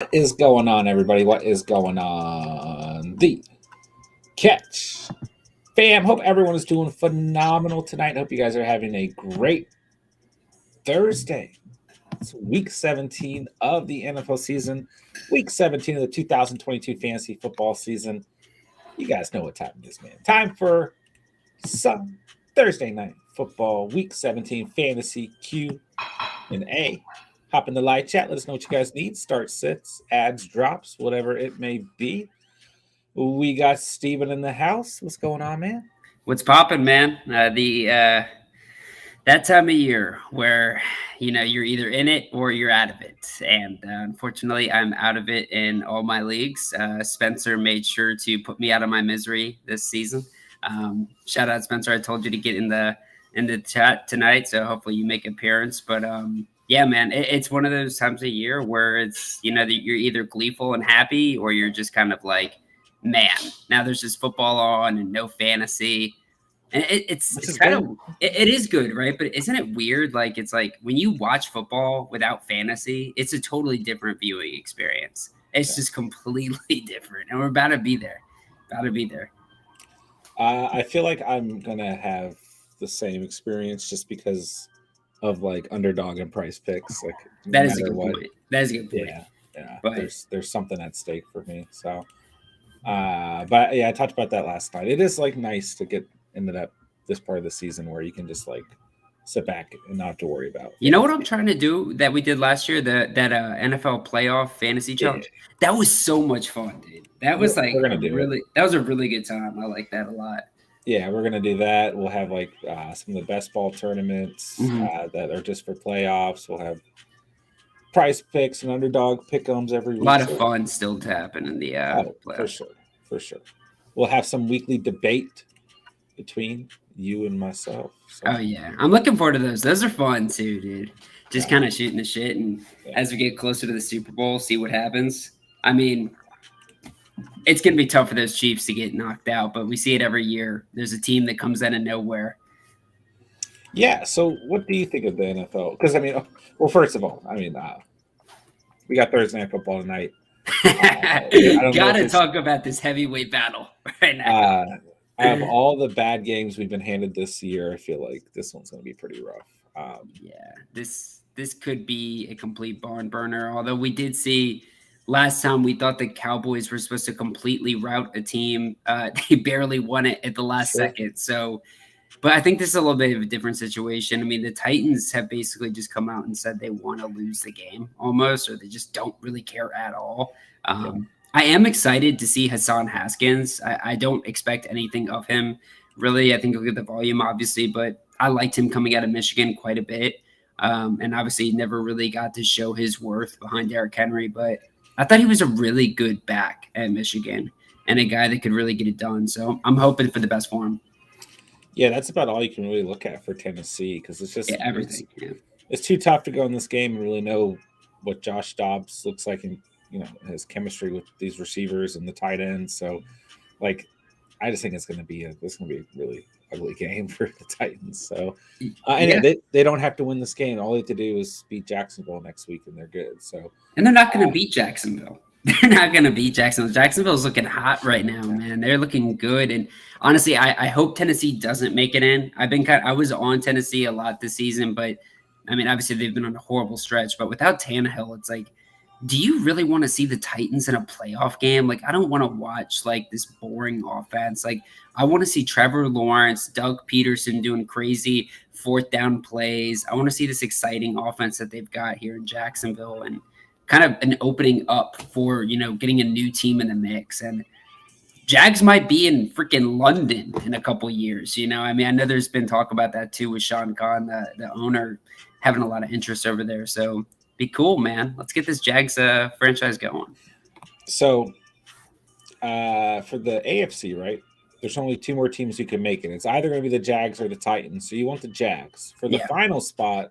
What is going on, everybody? What is going on? The catch. Fam, hope everyone is doing phenomenal tonight. Hope you guys are having a great Thursday. It's week 17 of the NFL season, week 17 of the 2022 fantasy football season. You guys know what time it is, man. Time for some Thursday night football, week 17 fantasy Q and A. Hop in the live chat. Let us know what you guys need. Start sits, ads, drops, whatever it may be. We got Steven in the house. What's going on, man? What's popping, man? The that time of year where you're either in it or you're out of it, and unfortunately, I'm out of it in all my leagues. Spencer made sure to put me out of my misery this season. Shout out, Spencer! I told you to get in the chat tonight, so hopefully you make an appearance. But yeah, man, it's one of those times of year where it's that you're either gleeful and happy, or you're just kind of like, man, now there's just football on and no fantasy. And This it's is kind good. of it is good, right? But isn't it weird? Like it's like when you watch football without fantasy, it's a totally different viewing experience. It's Yeah. just completely different, and we're about to be there. About to be there. I feel like I'm gonna have the same experience just because of like underdog and price picks. Like no That is a matter good what, point. That is a good point. yeah, yeah. But There's something at stake for me. So, but yeah, I talked about that last night. It is like nice to get into that this part of the season where you can just like sit back and not have to worry about you know what I'm fantasy. trying to do that we did last year, that NFL playoff fantasy Yeah, challenge. That was so much fun, dude. That was like we're gonna do it. that was a really good time. I like that a lot. Yeah, we're gonna do that. We'll have like some of the best ball tournaments Mhm. that are just for playoffs. We'll have price picks and underdog pick'ems every A week. lot of So, fun still to happen in the oh, for playoffs. sure, for sure. We'll have some weekly debate between you and myself. So, Oh yeah, I'm looking forward to those. Those are fun too, dude. Just uh, kind of shooting the shit, and yeah. as we get closer to the Super Bowl, see what happens. I mean, it's gonna be tough for those Chiefs to get knocked out, but we see it every year. There's a team that comes out of nowhere. Yeah. So, what do you think of the NFL? Because I mean, well, first of all, I mean, we got Thursday night football tonight. I don't know if Gotta it's talk about this heavyweight battle right now. uh, out of all the bad games we've been handed this year. I feel like this one's going to be pretty rough. Yeah, this could be a complete barn burner. Although we did see last time we thought the Cowboys were supposed to completely rout a team. They barely won it at the last Sure. second. So, but I think this is a little bit of a different situation. I mean, the Titans have basically just come out and said they want to lose the game almost, or they just don't really care at all. Yeah. I am excited to see Hassan Haskins. I don't expect anything of him, really. I think he'll get the volume, obviously, but I liked him coming out of Michigan quite a bit. And obviously, never really got to show his worth behind Derrick Henry, but I thought he was a really good back at Michigan and a guy that could really get it done. So I'm hoping for the best for him. Yeah, that's about all you can really look at for Tennessee because it's Yeah, just everything. Yeah. it's too tough to go in this game and really know what Josh Dobbs looks like and his chemistry with these receivers and the tight ends. So, like, I just think it's gonna be a really ugly game for the Titans. So, and Yeah. they don't have to win this game. All they have to do is beat Jacksonville next week, and they're good. So, And they're not going to uh, beat Jacksonville. They're not going to beat Jacksonville. Jacksonville's looking hot right now, man. They're looking good. And honestly, I hope Tennessee doesn't make it in. I was on Tennessee a lot this season, but I mean, obviously they've been on a horrible stretch. But without Tannehill, it's like, do you really want to see the Titans in a playoff game? Like, I don't want to watch like this boring offense. Like, I want to see Trevor Lawrence, Doug Peterson doing crazy fourth down plays. I want to see this exciting offense that they've got here in Jacksonville and kind of an opening up for, getting a new team in the mix. And Jags might be in freaking London in a couple years. I mean, I know there's been talk about that too with Sean Khan, the owner, having a lot of interest over there. So be cool, man. Let's get this Jags franchise going. so for the AFC, right? There's only two more teams you can make it. It's either going to be the Jags or the Titans. So you want the Jags for the Yeah, final spot,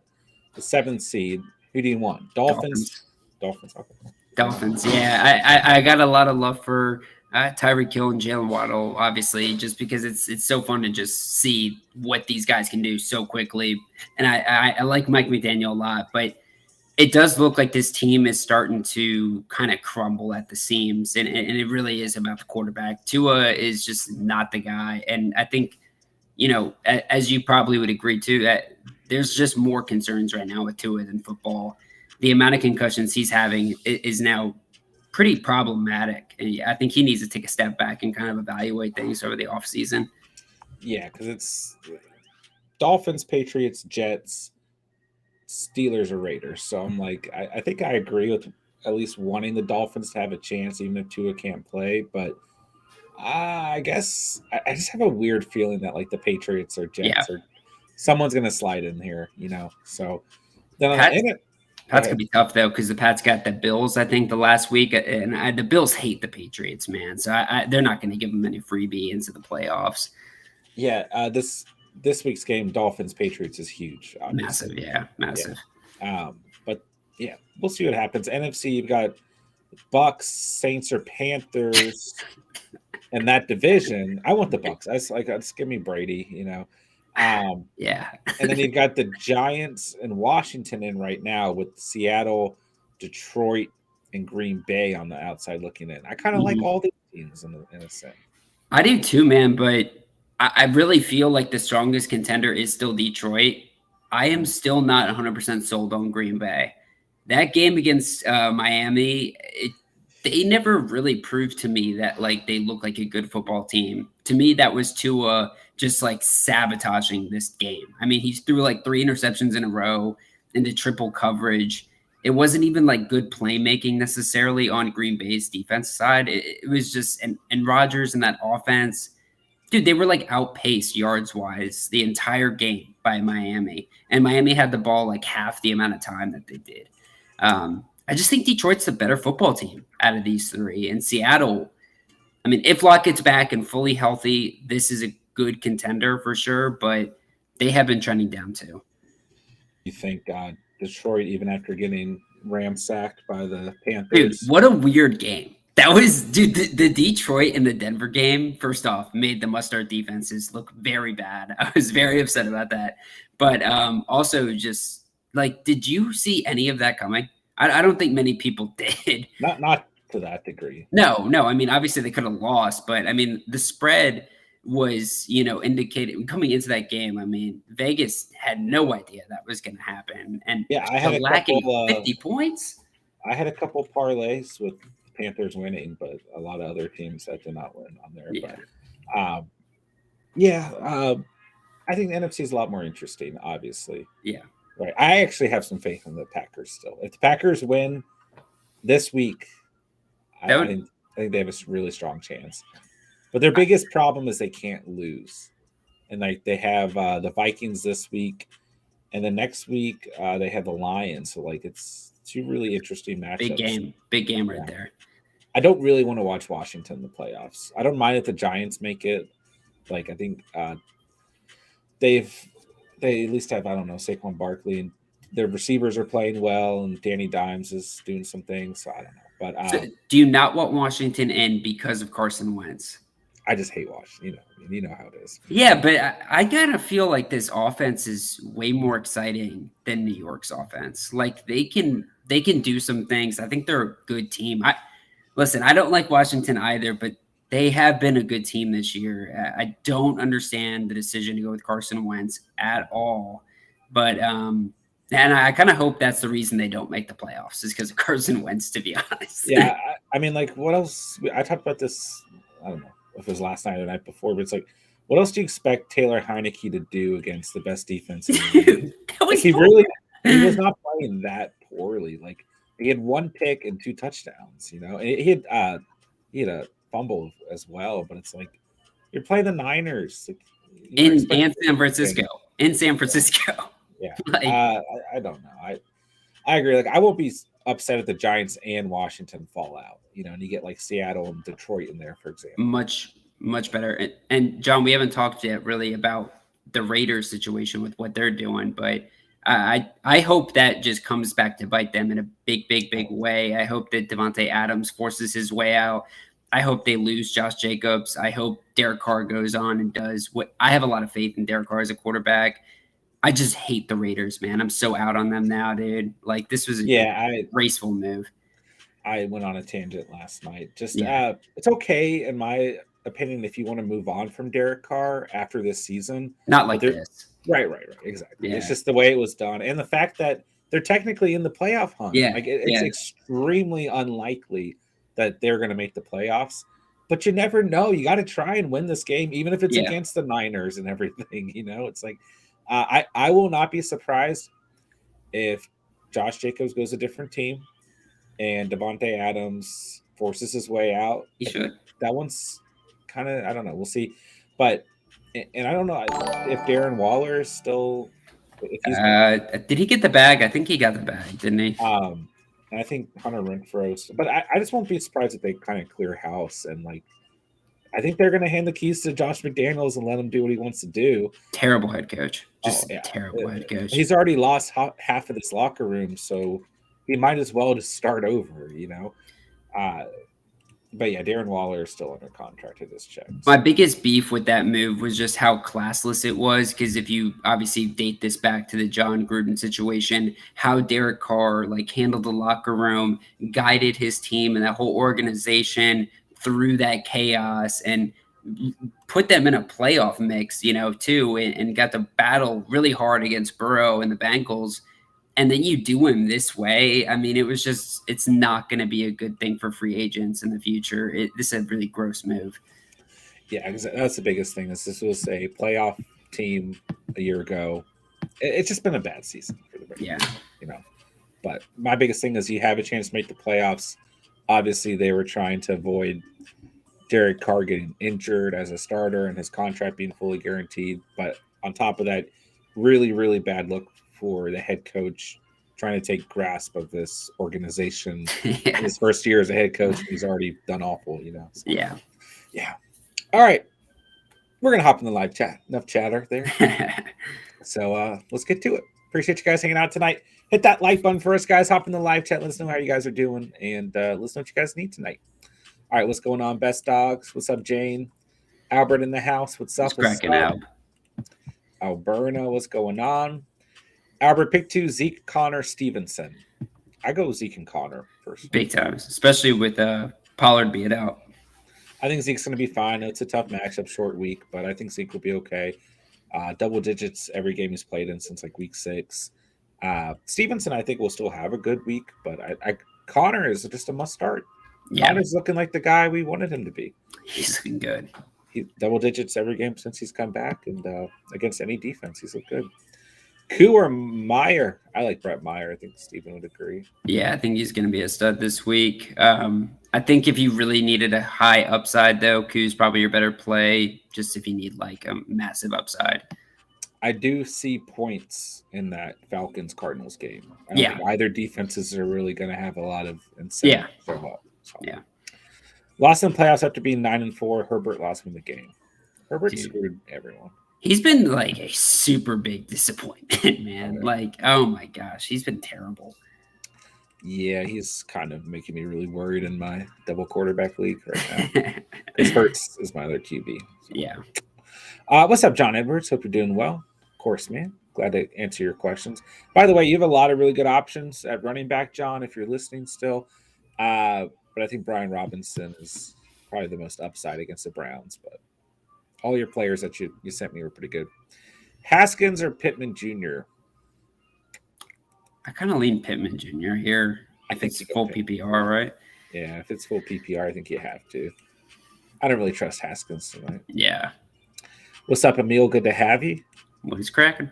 the seventh seed. Who do you want? Dolphins. Dolphins. Dolphins. Okay. Dolphins. Yeah, I got a lot of love for Tyreek Hill and Jalen Waddle, obviously, just because it's so fun to just see what these guys can do so quickly. And I like Mike McDaniel a lot, but it does look like this team is starting to kind of crumble at the seams, and it really is about the quarterback. Tua is just not the guy, and I think, as you probably would agree too, that there's just more concerns right now with Tua than football. The amount of concussions he's having is now pretty problematic, and I think he needs to take a step back and kind of evaluate things over the offseason. Yeah, because it's Dolphins, Patriots, Jets, Steelers, or Raiders. So I'm like, I think I agree with at least wanting the Dolphins to have a chance, even if Tua can't play. But I guess I just have a weird feeling that like the Patriots or Yeah, Jets or someone's gonna slide in here, you know. So then on the Pat end, go Pat's gonna ahead. be tough though, because the Pats got the Bills. I think the last week, and the Bills hate the Patriots, man. So they're not going to give them any freebie into the playoffs. Yeah, this week's game, Dolphins Patriots, is huge, Massive, obviously. yeah, Yeah, massive. but yeah, we'll see what happens. NFC, you've got Bucks, Saints, or Panthers. In that division, I want the Bucks. I just, like, just give me Brady, you know. Um, Yeah, and then you've got the Giants and Washington in right now with Seattle, Detroit, and Green Bay on the outside looking in. I kind of like Mhm. all these teams in a sense. I do too, man. But I really feel like the strongest contender is still Detroit. I am still not 100% sold on Green Bay. That game against Miami, they never really proved to me that like they look like a good football team. To me, that was Tua just like sabotaging this game. I mean, he threw like 3 interceptions in a row into triple coverage. It wasn't even like good playmaking necessarily on Green Bay's defense side. It was just and Rodgers and that offense, dude, they were like outpaced yards wise the entire game by Miami, and Miami had the ball like half the amount of time that they did. I just think Detroit's the better football team out of these three, and Seattle. I mean, if Locke gets back and fully healthy, this is a good contender for sure. But they have been trending down too. You think Detroit, even after getting ramsacked by the Dude, Panthers, what a weird game. That was, dude, the Detroit and the Denver game, first off, made the must-start defenses look very bad. I was very upset about that. But also just, like, did you see any of that coming? I don't think many people did. not to that degree. No. I mean, obviously they could have lost, but I mean, the spread was, indicated coming into that game. I mean, Vegas had no idea that was going to happen. And Yeah, the lacking of 50 points? I had a couple parlays with Panthers winning, but a lot of other teams that did not win on there. Yeah. But um, yeah, I think the NFC is a lot more interesting. Obviously, Yeah. right? I actually have some faith in the Packers still. If the Packers win this week, I, That I would think I think they have a really strong chance. But their biggest problem is they can't lose, and like they have the Vikings this week, and then next week they have the Lions. So like it's two really interesting matchups. big game right Yeah, there. I don't really want to watch Washington in the playoffs. I don't mind if the Giants make it. Like I think they've they at least have, I don't know, Saquon Barkley, and their receivers are playing well, and Danny Dimes is doing some things. So I don't know, but So, do you not want Washington in because of Carson Wentz? I just hate Washington. You know how it is. Yeah, but I kind of feel like this offense is way more exciting than New York's offense. Like they can do some things. I think they're a good team. I listen. I don't like Washington either, but they have been a good team this year. I don't understand the decision to go with Carson Wentz at all. But and I kind of hope that's the reason they don't make the playoffs is because of Carson Wentz. To be honest. Yeah, I mean, like, what else? I talked about this. I don't know if it was last night or the night before, but it's like, what else do you expect Taylor Heineke to do against the best defense in the league? Dude, that Like, was he was not playing that poorly. Like, he had one pick and two touchdowns. You know, and he had a fumble as well. But it's like you're playing the Niners. Like, you were in expecting San Francisco. anything. In San Francisco. Yeah, Like, I don't know. I agree. Like, I won't be upset if the Giants and Washington fall out. You know, and you get like Seattle and Detroit in there, for example. much better. And John, we haven't talked yet really about the Raiders situation with what they're doing, but I hope that just comes back to bite them in a big way. I hope that Devontae Adams forces his way out. I hope they lose Josh Jacobs. I hope Derek Carr goes on and does what I have a lot of faith in Derek Carr as a quarterback. I just hate the Raiders, man. I'm so out on them now, dude. Like this was a Yeah, graceful move. I went on a tangent last night. Just Yeah, it's okay in my opinion if you want to move on from Derek Carr after this season, not but like they're this. right, exactly. It's Yeah, just the way it was done, and the fact that they're technically in the playoff hunt. yeah, Like it's yeah, extremely unlikely that they're going to make the playoffs. But you never know. You got to try and win this game, even if it's yeah. against the Niners and everything. It's like I will not be surprised if Josh Jacobs goes a different team and Devontae Adams forces his way out. He should. That one's kind of I don't know. We'll see, but and I don't know if Darren Waller is still if he's been Did he get the bag? I think he got the bag, didn't he? and I think Hunter Renfro's, but I just won't be surprised if they kind of clear house and like I think they're going to hand the keys to Josh McDaniels and let him do what he wants to do. Terrible head coach. Oh Just yeah, terrible head coach. he's already lost half of this locker room, so he might as well just start over. Uh, But yeah, Darren Waller is still under contract at this check. My So. biggest beef with that move was just how classless it was. Because if you obviously date this back to the John Gruden situation, how Derek Carr like handled the locker room, guided his team and that whole organization through that chaos, and put them in a playoff mix, too, and got to battle really hard against Burrow and the Bengals. And then you do him this way. I mean, it's not going to be a good thing for free agents in the future. This is a really gross move. Yeah, that's the biggest thing. This was a playoff team a year ago. It's just been a bad season for the Yeah. Raiders. But my biggest thing is you have a chance to make the playoffs. Obviously, they were trying to avoid Derek Carr getting injured as a starter and his contract being fully guaranteed. But on top of that, really, really bad look for the head coach trying to take grasp of this organization Yeah. in his first year as a head coach. He's already done awful. So, Yeah. yeah. All right. We're going to hop in the live chat. Enough chatter there. So let's get to it. Appreciate you guys hanging out tonight. Hit that like button for us, guys. Hop in the live chat. Let us know how you guys are doing. And let us know what you guys need tonight. All right, what's going on, Best Dogs? What's up, Jane? Albert in the house. What's up? What's cracking up? out. Alberna, what's going on? Albert, pick 2, Zeke, Connor, Stevenson. I go Zeke and Connor first. Big times, especially with Pollard being out. I think Zeke's going to be fine. It's a tough matchup, short week, but I think Zeke will be okay. Double digits every game he's played in since like week 6. Stevenson, I think, will still have a good week, but Connor is just a must start. Yeah. Connor's looking like the guy we wanted him to be. He's looking good. He double digits every game since he's come back, and against any defense, he's looked good. Koo or Meyer? I like Brett Meyer. I think Steven would agree. Yeah, I think he's going to be a stud this week. I think if you really needed a high upside, though, Koo's probably your better play, just if you need like a massive upside. I do see points in that Falcons-Cardinals game. I don't think either defenses are really going to have a lot of incentive to show up. So. Yeah. Lost in playoffs after being 9-4. Herbert lost me the game. Herbert screwed everyone. He's been like a super big disappointment, man. Like, oh my gosh, he's been terrible. Yeah, he's kind of making me really worried in my double quarterback league right now. Because Hurts is my other QB. So. Yeah. What's up, John Edwards? Hope you're doing well. Of course, man. Glad to answer your questions. By the way, you have a lot of really good options at running back, John, if you're listening still. But I think Brian Robinson is probably the most upside against the Browns. But all your players that you sent me were pretty good. Haskins or Pittman Jr.? I kind of lean Pittman Jr. here. I think it's full PPR, right? Yeah, if it's full PPR, I think you have to. I don't really trust Haskins tonight. Yeah. What's up, Emil? Good to have you. Well, he's cracking.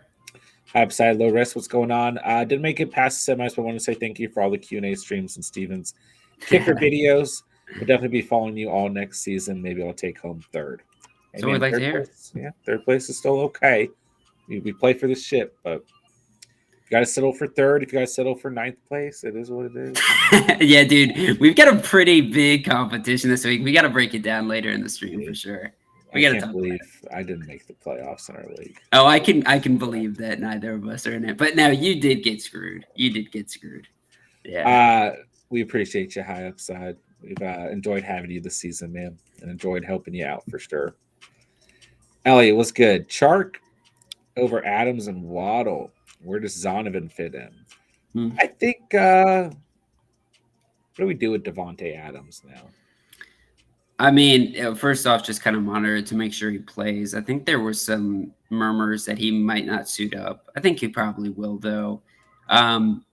Upside, low risk. What's going on? Didn't make it past the semis, but I want to say thank you for all the Q&A streams and Steven's kicker videos. We'll definitely be following you all next season. Maybe I'll take home third. So we'd like to hear. Yeah, third place is still okay. We play for the ship, but you got to settle for third. If you got to settle for 9th place, it is what it is. Yeah, dude. We've got a pretty big competition this week. We got to break it down later in the stream for sure. I can't believe I didn't make the playoffs in our league. Oh, I can believe that neither of us are in it. But now you did get screwed. Yeah. We appreciate you, high upside. We've enjoyed having you this season, man, and enjoyed helping you out for sure. Elliot, what's good? Chark over Adams and Waddle. Where does Zonovan fit in? Hmm. I think. What do we do with Devonte Adams now? I mean, first off, just kind of monitor it to make sure he plays. I think there were some murmurs that he might not suit up. I think he probably will, though. Um,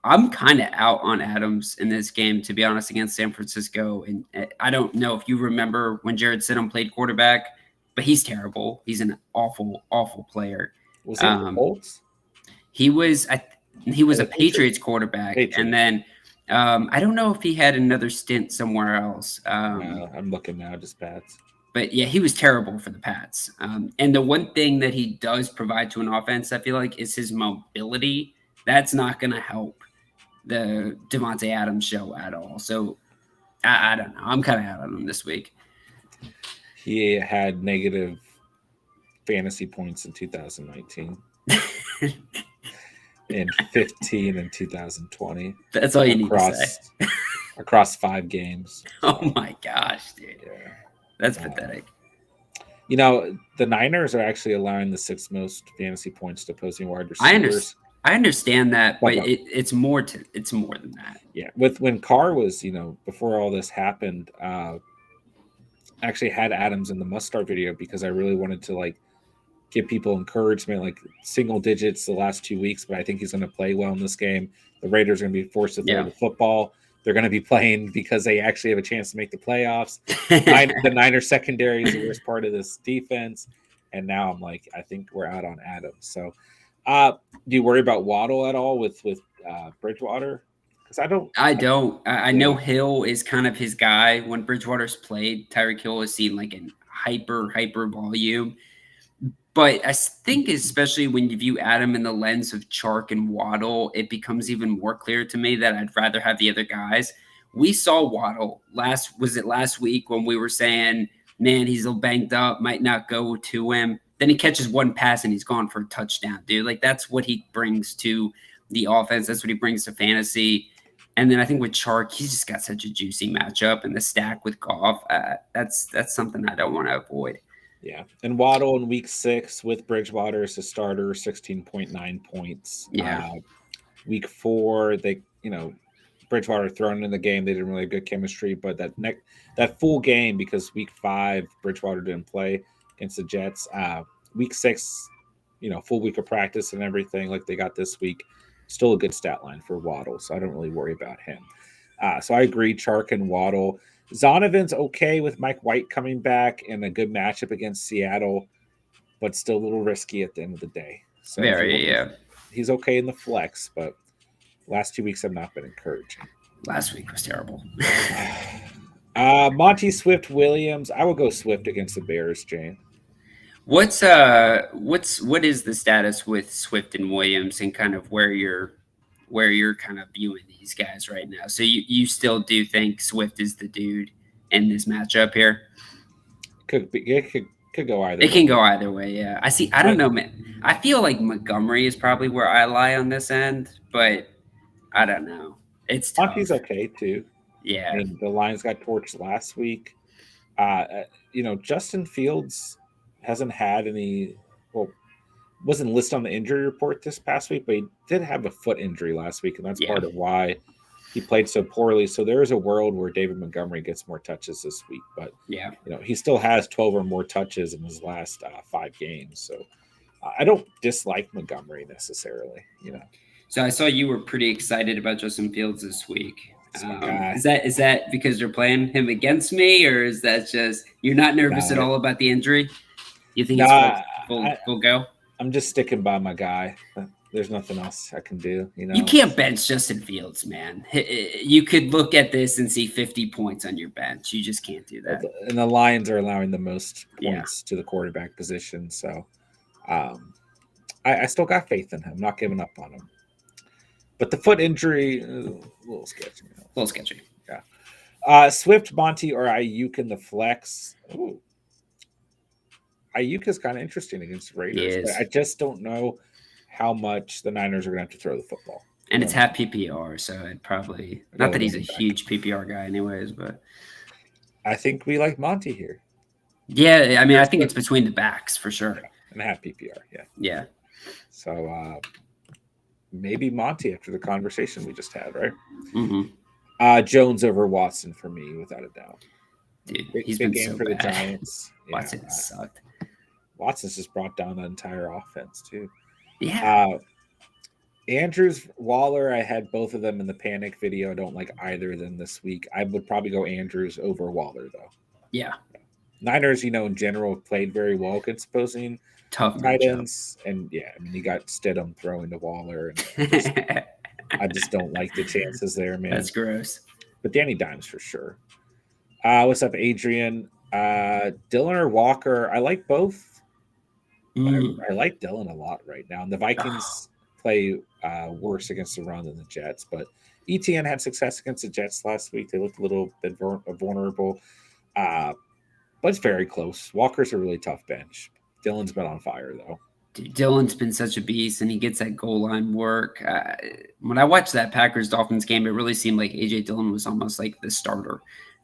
I'm kind of out on Adams in this game, to be honest, against San Francisco. And I don't know if you remember when Jared Stidham played quarterback, but he's terrible. He's an awful, awful player. Was he with the Um, Colts? he was he was Or a the Patriots? Patriots quarterback, and Patriots. then I don't know if he had another stint somewhere else. I'm looking now, just Pats. But yeah, he was terrible for the Pats. And the one thing that he does provide to an offense, I feel like, is his mobility. That's not going to help the Devontae Adams show at all. So I don't know. I'm kind of out on him this week. He had negative fantasy points in 2019 and 15 in 2020. That's all you need to say. Across 5 games. Oh my gosh, dude. Yeah. That's pathetic. You know, the Niners are actually allowing the 6th most fantasy points to opposing wide receivers. I understand that, but it's more than that. Yeah, when Carr was, before all this happened, I actually had Adams in the must start video because I really wanted to give people encouragement, like single digits the last 2 weeks. But I think he's going to play well in this game. The Raiders are going to be forced to throw the football. They're going to be playing because they actually have a chance to make the playoffs. The Niners secondary is the worst part of this defense. And now I'm like, I think we're out on Adams. So do you worry about Waddle at all with Bridgewater? Because I don't. I know Hill is kind of his guy. When Bridgewater's played, Tyreek Hill has seen like an hyper volume. But I think especially when you view Adam in the lens of Chark and Waddle, it becomes even more clear to me that I'd rather have the other guys. We saw Waddle last week when we were saying, man, he's a little banged up, might not go to him. Then he catches one pass and he's gone for a touchdown, dude. Like that's what he brings to the offense. That's what he brings to fantasy. And then I think with Chark, he's just got such a juicy matchup, and the stack with Goff, that's something I don't want to avoid. Yeah, and Waddle in week 6 with Bridgewater as a starter, 16.9 points. Yeah. Week 4, Bridgewater thrown in the game. They didn't really have good chemistry, but that full game, because week 5 Bridgewater didn't play against the Jets. Week 6, full week of practice and everything like they got this week. Still a good stat line for Waddle, so I don't really worry about him. So I agree, Chark and Waddle. Zonovan's okay with Mike White coming back and a good matchup against Seattle, but still a little risky at the end of the day. So he's okay in the flex, but last 2 weeks have not been encouraging. Last week was terrible. Monty Swift Williams. I will go Swift against the Bears, Jane. What is the status with Swift and Williams, and kind of where you're kind of viewing these guys right now? So you still do think Swift is the dude in this matchup here? Could go either way. It can go either way, yeah. I don't know, man. I feel like Montgomery is probably where I lie on this end, but I don't know. It's tough. Monty's okay too. Yeah. I mean, the Lions got torched last week. Justin Fields hasn't had any, wasn't listed on the injury report this past week, but he did have a foot injury last week, and that's part of why he played so poorly. So there is a world where David Montgomery gets more touches this week, but he still has 12 or more touches in his last 5 games. So I don't dislike Montgomery necessarily. So I saw you were pretty excited about Justin Fields this week. Is that because you're playing him against me, or is that just you're not nervous at all about the injury? You think he's full go? I'm just sticking by my guy. There's nothing else I can do. You can't bench Justin Fields, man. You could look at this and see 50 points on your bench. You just can't do that. And the Lions are allowing the most points to the quarterback position. So I still got faith in him. Not giving up on him. But the foot injury, a little sketchy. Yeah. Swift, Monty, or Ayuk in the flex. Ooh. Ayuk is kind of interesting against the Raiders. But I just don't know how much the Niners are going to have to throw the football. And it's half PPR, so it probably – not that he's a huge PPR guy anyways, but – I think we like Monty here. Yeah, I mean, I think it's between the backs for sure. and a half PPR. Yeah. Yeah. So maybe Monty after the conversation we just had, right? Jones over Watson for me, without a doubt. Dude, Big, he's big been game so for the bad. Giants. Yeah, Watson sucked. Watson's just brought down the entire offense too. Yeah. Andrews, Waller, I had both of them in the panic video. I don't like either of them this week. I would probably go Andrews over Waller though. Yeah. Niners, in general, played very well against opposing Tough tight matchup. ends, and yeah, I mean, you got Stidham throwing to Waller, and I just don't like the chances there, man. That's gross. But Danny Dimes for sure. What's up, Adrian? Dylan or Walker? I like both. I like Dylan a lot right now. And the Vikings play worse against the run than the Jets, but ETN had success against the Jets last week. They looked a little bit vulnerable, but it's very close. Walker's a really tough bench. Dylan's been on fire though. Dude, Dylan's been such a beast, and he gets that goal line work. When I watched that Packers-Dolphins game, it really seemed like A.J. Dillon was almost like the starter.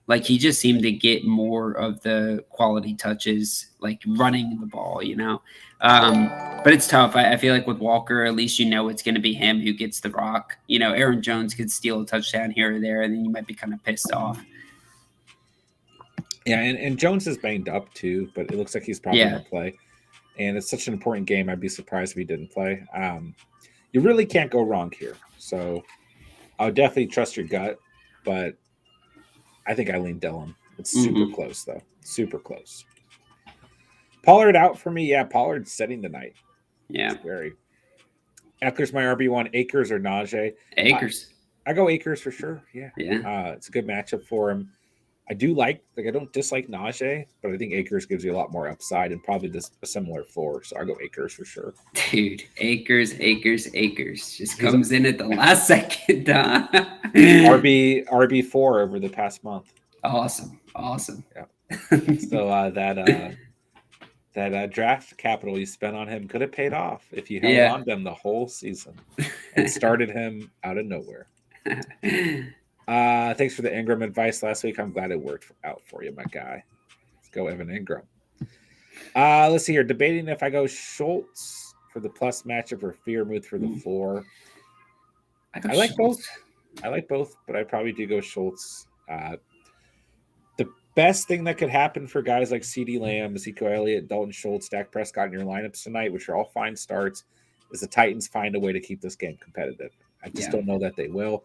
Like, he just seemed to get more of the quality touches, like running the ball, But it's tough. I feel like with Walker, at least it's going to be him who gets the rock. Aaron Jones could steal a touchdown here or there, and then you might be kind of pissed off. Yeah, and Jones is banged up too, but it looks like he's probably going to play. And it's such an important game. I'd be surprised if he didn't play. You really can't go wrong here. So I would definitely trust your gut, but I think I lean Dylan. It's super close, though. Super close. Pollard out for me. Yeah, Pollard's setting the night. Yeah. It's very. Eckler's my RB1. Akers or Najee? Akers. I go Akers for sure. Yeah. Yeah. It's a good matchup for him. I do I don't dislike Najee, but I think Akers gives you a lot more upside and probably a similar floor. So I go Akers for sure. Dude, Akers just comes in at the last second. RB4 over the past month. Awesome. Yeah. So that draft capital you spent on him could have paid off if you held on them the whole season and started him out of nowhere. Thanks for the Ingram advice last week. I'm glad it worked out for you, my guy. Let's go Evan Ingram. Let's see here. Debating if I go Schultz for the plus matchup or Freiermuth for the floor. I like both. I like both, but I probably do go Schultz. The best thing that could happen for guys like CeeDee Lamb, Ezekiel Elliott, Dalton Schultz, Dak Prescott in your lineups tonight, which are all fine starts, is the Titans find a way to keep this game competitive. I just don't know that they will.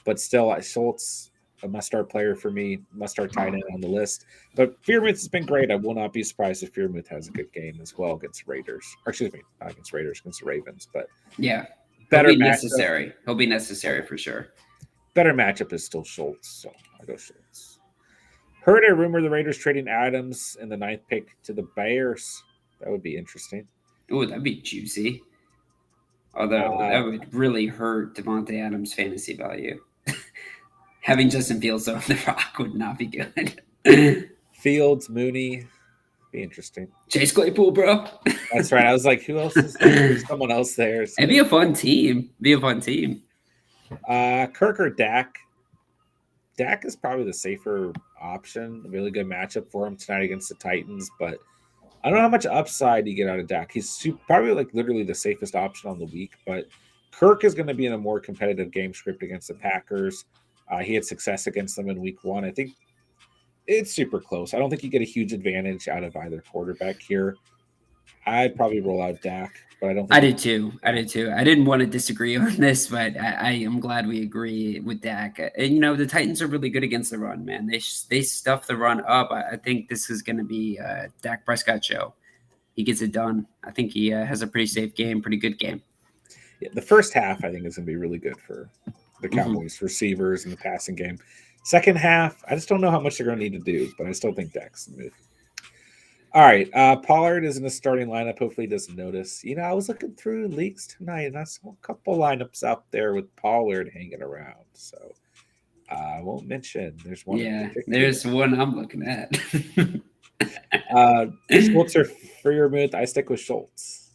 But still, Schultz, a must-start player for me, must-start tight end on the list. But Freiermuth has been great. I will not be surprised if Freiermuth has a good game as well against Raiders. Or excuse me, not against Raiders, against the Ravens. But yeah, better he'll be necessary. He'll be necessary for sure. Better matchup is still Schultz, so I'll go Schultz. Heard a rumor the Raiders trading Adams in the 9th pick to the Bears. That would be interesting. Oh, that'd be juicy. Although that would really hurt Devontae Adams' fantasy value. Having Justin Fields on the rock would not be good. Fields, Mooney, be interesting. Chase Claypool, bro. That's right. I was like, who else is there? There's someone else there. So. It'd be a fun team. Kirk or Dak? Dak is probably the safer option. A really good matchup for him tonight against the Titans, but I don't know how much upside you get out of Dak. He's probably literally the safest option on the week, but Kirk is going to be in a more competitive game script against the Packers. He had success against them in week 1. I think it's super close. I don't think you get a huge advantage out of either quarterback here. I'd probably roll out Dak, but I don't think I did too. I didn't want to disagree on this, but I am glad we agree with Dak. And, the Titans are really good against the run, man. They stuff the run up. I think this is going to be a Dak Prescott show. He gets it done. I think he has a pretty safe game, pretty good game. Yeah, the first half, I think, is going to be really good for the Cowboys receivers in the passing game. Second half, I just don't know how much they're going to need to do, but I still think Dak's the move. All right, Pollard is in the starting lineup. Hopefully he doesn't notice. I was looking through leagues tonight, and I saw a couple lineups out there with Pollard hanging around. So I won't mention. There's one. Yeah, there's one I'm looking at. Schultz or Freiermuth? I stick with Schultz.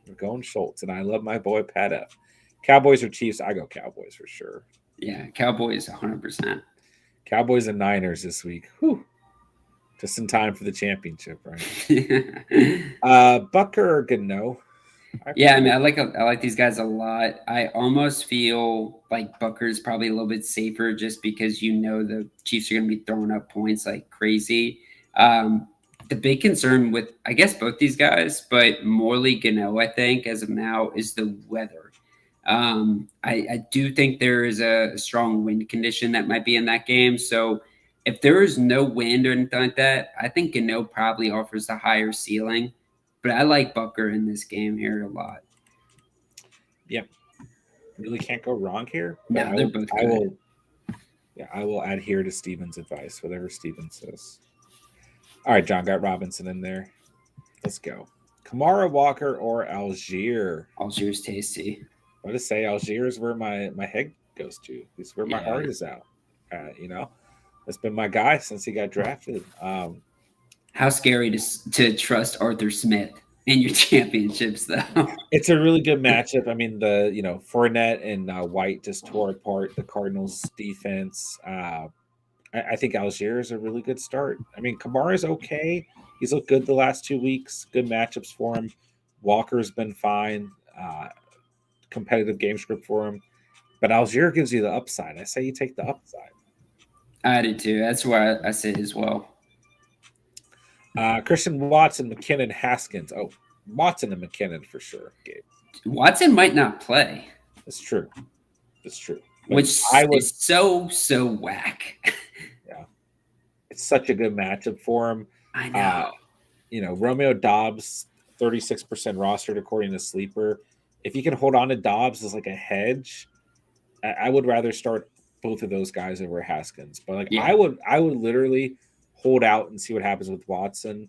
We're going Schultz, and I love my boy Pat F. Cowboys or Chiefs? I go Cowboys for sure. Yeah, Cowboys 100%. Cowboys and Niners this week. Whew. just in time for the championship, right? Bucker or Gano? Yeah, I mean, I like these guys a lot. I almost feel like Booker's probably a little bit safer just because the Chiefs are going to be throwing up points like crazy. The big concern with I guess both these guys, but Morley Gano, I think as of now, is the weather. I do think there is a strong wind condition that might be in that game. So if there is no wind or anything like that, I think Gano probably offers the higher ceiling. But I like Bucker in this game here a lot. Yep, really can't go wrong here. But No, they're both I good. will, yeah, I will adhere to Steven's advice, whatever Steven says. All right, John got Robinson in there. Let's go. Kamara Walker or Algier? Algiers tasty. I would say Algier is where my head goes to. It's where my Yeah. heart is at. You know, that's been my guy since he got drafted. How scary to trust Arthur Smith in your championships, though. It's a really good matchup. I mean, Fournette and White just tore apart the Cardinals' defense. I think Algier is a really good start. I mean, Kamara's okay. He's looked good the last 2 weeks. Good matchups for him. Walker's been fine. Competitive game script for him. But Algier gives you the upside. I say you take the upside. I did too. That's why I say as well. Christian Watson, McKinnon, Haskins. Oh, Watson and McKinnon for sure, Gabe. Watson might not play. That's true. That's true. But Which is so whack. Yeah. It's such a good matchup for him. I know. Romeo Dobbs, 36% rostered according to Sleeper. If you can hold on to Dobbs as like a hedge, I would rather start both of those guys over Haskins. But Yeah. I would literally hold out and see what happens with Watson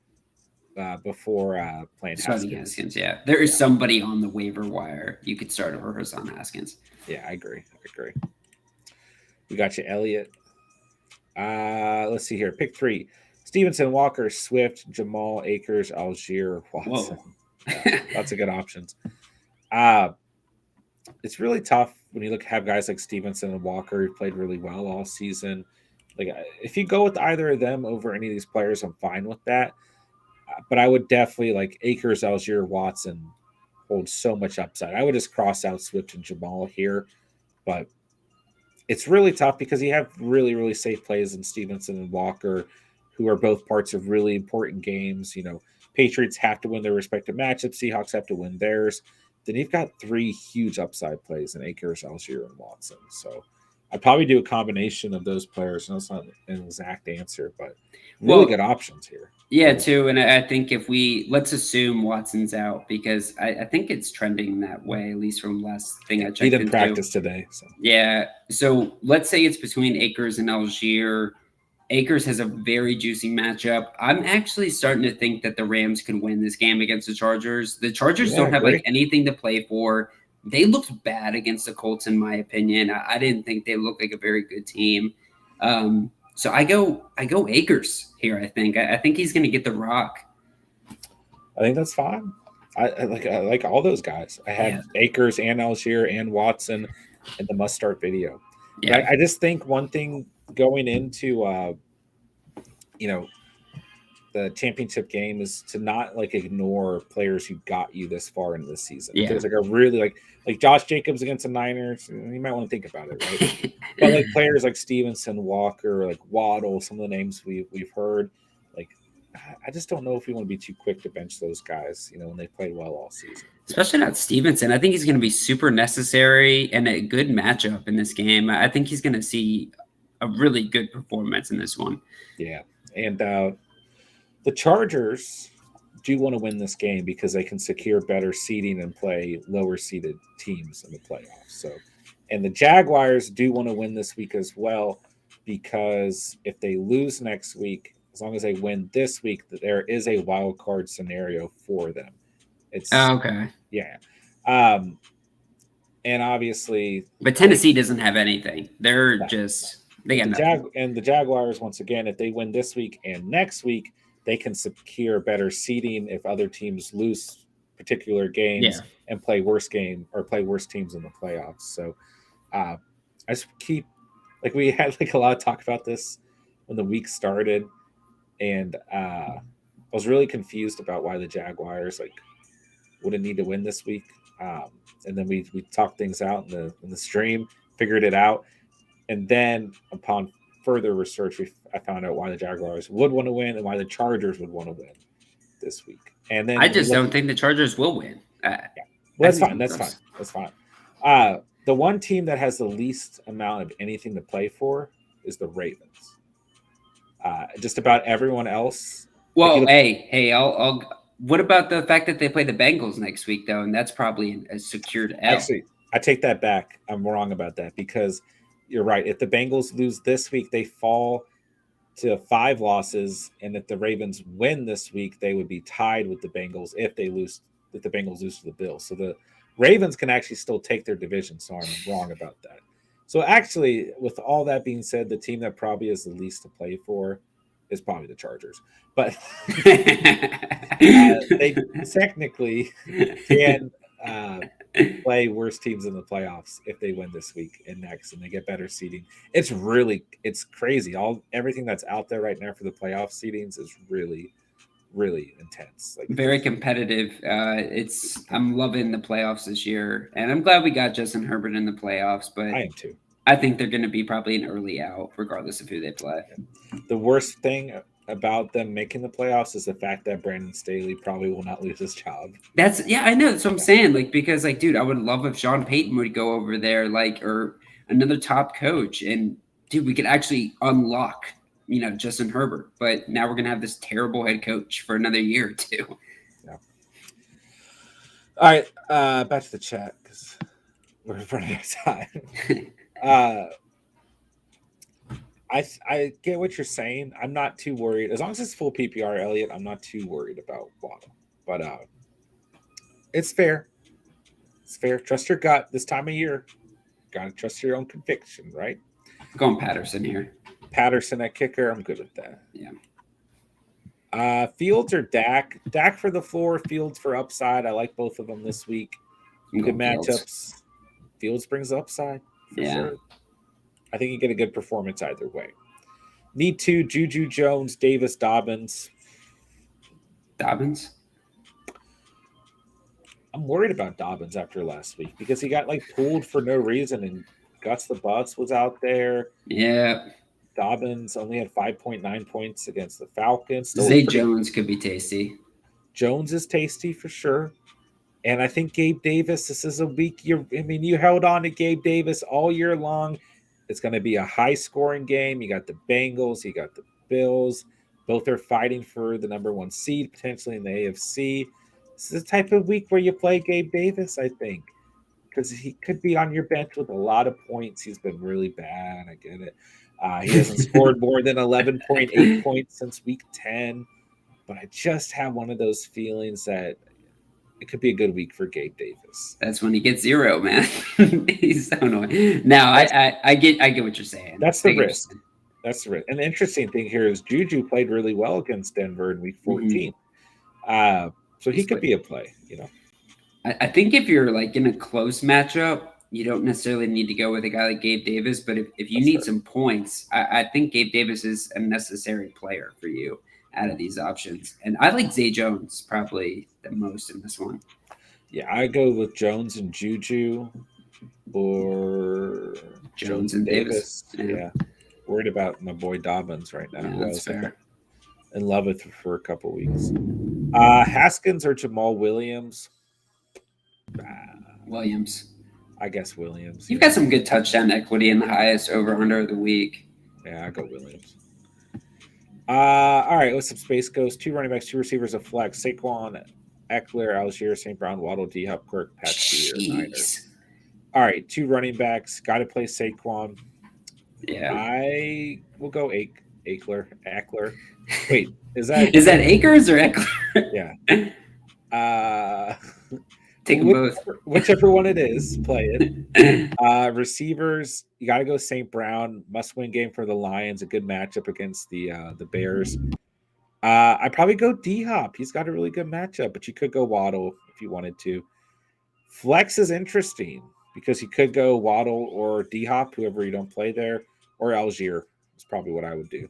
before playing Haskins. Yeah. There is somebody on the waiver wire you could start over Hassan Haskins. Yeah, I agree. We got you, Elliott. Let's see here. Pick 3. Stevenson, Walker, Swift, Jamal, Akers, Algier, Watson. Yeah, lots of good options. It's really tough when you have guys like Stevenson and Walker who played really well all season. Like, if you go with either of them over any of these players, I'm fine with that. But I would definitely like Akers, Algier, Watson holds so much upside. I would just cross out Swift and Jamal here, but it's really tough because you have really, really safe plays in Stevenson and Walker, who are both parts of really important games. Patriots have to win their respective matchups. Seahawks have to win theirs. Then you've got 3 huge upside plays in Akers, Algier, and Watson. So I'd probably do a combination of those players. No, it's not an exact answer, but really good options here. Yeah, too. And I think let's assume Watson's out because I think it's trending that way, at least from last thing I checked. He didn't practice today. So. Yeah. So let's say it's between Akers and Algier. Akers has a very juicy matchup. I'm actually starting to think that the Rams can win this game against the Chargers. The Chargers don't have anything to play for. They looked bad against the Colts, in my opinion. I didn't think they looked like a very good team. So I go Akers here. I think he's going to get the rock. I think that's fine. I like all those guys. I had Akers and Algier and Watson in the must start video. Yeah, I just think one thing going into the championship game is to not ignore players who got you this far into the season. Yeah. There's a really like Josh Jacobs against the Niners, you might want to think about it, right? But players like Stevenson, Walker, Waddle, some of the names we've heard, I just don't know if we want to be too quick to bench those guys, when they played well all season. Especially not Stevenson. I think he's going to be super necessary and a good matchup in this game. I think he's going to see a really good performance in this one. Yeah. And the Chargers do want to win this game because they can secure better seeding and play lower seeded teams in the playoffs. So, and the Jaguars do want to win this week as well, because if they lose next week, as long as they win this week, there is a wild card scenario for them. It's okay. Yeah. And obviously, but Tennessee doesn't have anything. They're just they got nothing. And the Jaguars, once again, if they win this week and next week, they can secure better seeding if other teams lose particular games and play worse teams in the playoffs. So I just keep we had a lot of talk about this when the week started. and I was really confused about why the Jaguars wouldn't need to win this week. Um, and then we talked things out in the stream, figured it out, and then upon further research, I found out why the Jaguars would want to win and why the Chargers would want to win this week. And I then we just look. don't think the Chargers will win. Yeah, I well, that's think fine. it'll be That's fine. close. That's fine. The one team that has the least amount of anything to play for is the Ravens. Just about everyone else. If you Well, look, hey, I'll. What about the fact that they play the Bengals next week though, and that's probably a secured L. actually, I take that back. I'm wrong about that because you're right. If the Bengals lose this week, they fall to 5 losses, and if the Ravens win this week, they would be tied with the Bengals if they lose. If the Bengals lose to the Bills, so the Ravens can actually still take their division. So I'm wrong about that. So actually, with all that being said, the team that probably has the least to play for is probably the Chargers, but they technically can play worse teams in the playoffs if they win this week and next, and they get better seeding. It's crazy. Everything that's out there right now for the playoff seedings is really intense. Very competitive. I'm loving the playoffs this year, and I'm glad we got Justin Herbert in the playoffs. But I am too. I think they're going to be probably an early out, regardless of who they play. The worst thing about them making the playoffs is the fact that Brandon Staley probably will not lose his job. I know. That's what I'm saying. Like, because, like, dude, I would love if Sean Payton would go over there, like, or another top coach, and dude, we could actually unlock, Justin Herbert. But now we're gonna have this terrible head coach for another year or two. Yeah. All right, back to the chat because we're running out of time. I get what you're saying. I'm not too worried as long as it's full PPR, Elliott. I'm not too worried about Waddle, but it's fair. It's fair. Trust your gut this time of year. Gotta trust your own conviction, right? I'm going Patterson here. Patterson at kicker. I'm good with that. Yeah. Fields or Dak? Dak for the floor. Fields for upside. I like both of them this week. Good matchups. Fields brings upside for sure. I think you get a good performance either way. Need to Juju Jones, Davis, Dobbins. Dobbins? I'm worried about Dobbins after last week because he got pulled for no reason, and Gus the Bus was out there. Yeah. Dobbins only had 5.9 points against the Falcons. Zay Jones could be tasty. Jones is tasty for sure. And I think Gabe Davis, this is a week you held on to Gabe Davis all year long. It's going to be a high-scoring game. You got the Bengals, you got the Bills. Both are fighting for the number 1 seed, potentially in the AFC. This is the type of week where you play Gabe Davis, I think, because he could be on your bench with a lot of points. He's been really bad. I get it. He hasn't scored more than 11.8 points since week 10. But I just have one of those feelings that it could be a good week for Gabe Davis. That's when he gets 0, man. He's so annoying. Now I get what you're saying. That's the risk. That's the risk. And the interesting thing here is Juju played really well against Denver in week 14. Mm-hmm. So he could be a play, I think if you're in a close matchup, you don't necessarily need to go with a guy like Gabe Davis. But if you need some points, I think Gabe Davis is a necessary player for you out of these options. And I like Zay Jones probably the most in this one. Yeah, I go with Jones and Juju or Jones and Davis. Yeah. Worried about my boy Dobbins right now. Yeah, that's fair. In love with for a couple weeks. Haskins or Jamal Williams? Williams. I guess Williams. You've got some good touchdown equity in the highest over-under of the week. Yeah, I go Williams. All right, with some space goes 2 running backs, 2 receivers, a flex. Saquon, Eckler, Algier, St. Brown, Waddle, D Hop, Kirk, Patsy, Niners. All right, 2 running backs. Got to play Saquon. Yeah. I will go Eckler. Wait, is that Akers or Eckler? Yeah. Take them both. Whichever one it is, play it. Receivers, you got to go St. Brown. Must-win game for the Lions. A good matchup against the Bears. I'd probably go D-Hop. He's got a really good matchup, but you could go Waddle if you wanted to. Flex is interesting because you could go Waddle or D-Hop, whoever you don't play there, or Algier is probably what I would do.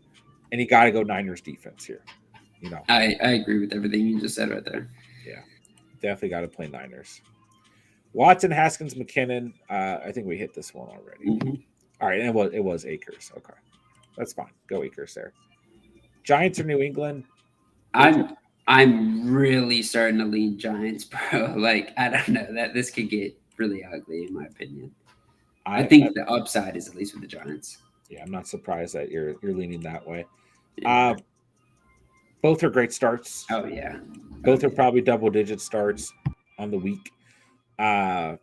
and you got to go Niners defense here. I agree with everything you just said right there. Yeah, definitely got to play Niners. Watson, Haskins, McKinnon. I think we hit this one already. Mm-hmm. All right, and it was Akers. Okay, that's fine. Go Akers there. Giants or New England? I'm really starting to lean Giants, bro. Like I don't know that this could get really ugly in my opinion. I think the upside is at least with the Giants. Yeah, I'm not surprised that you're leaning that way. Yeah. Both are great starts. Oh yeah. Both are probably double-digit starts on the week. I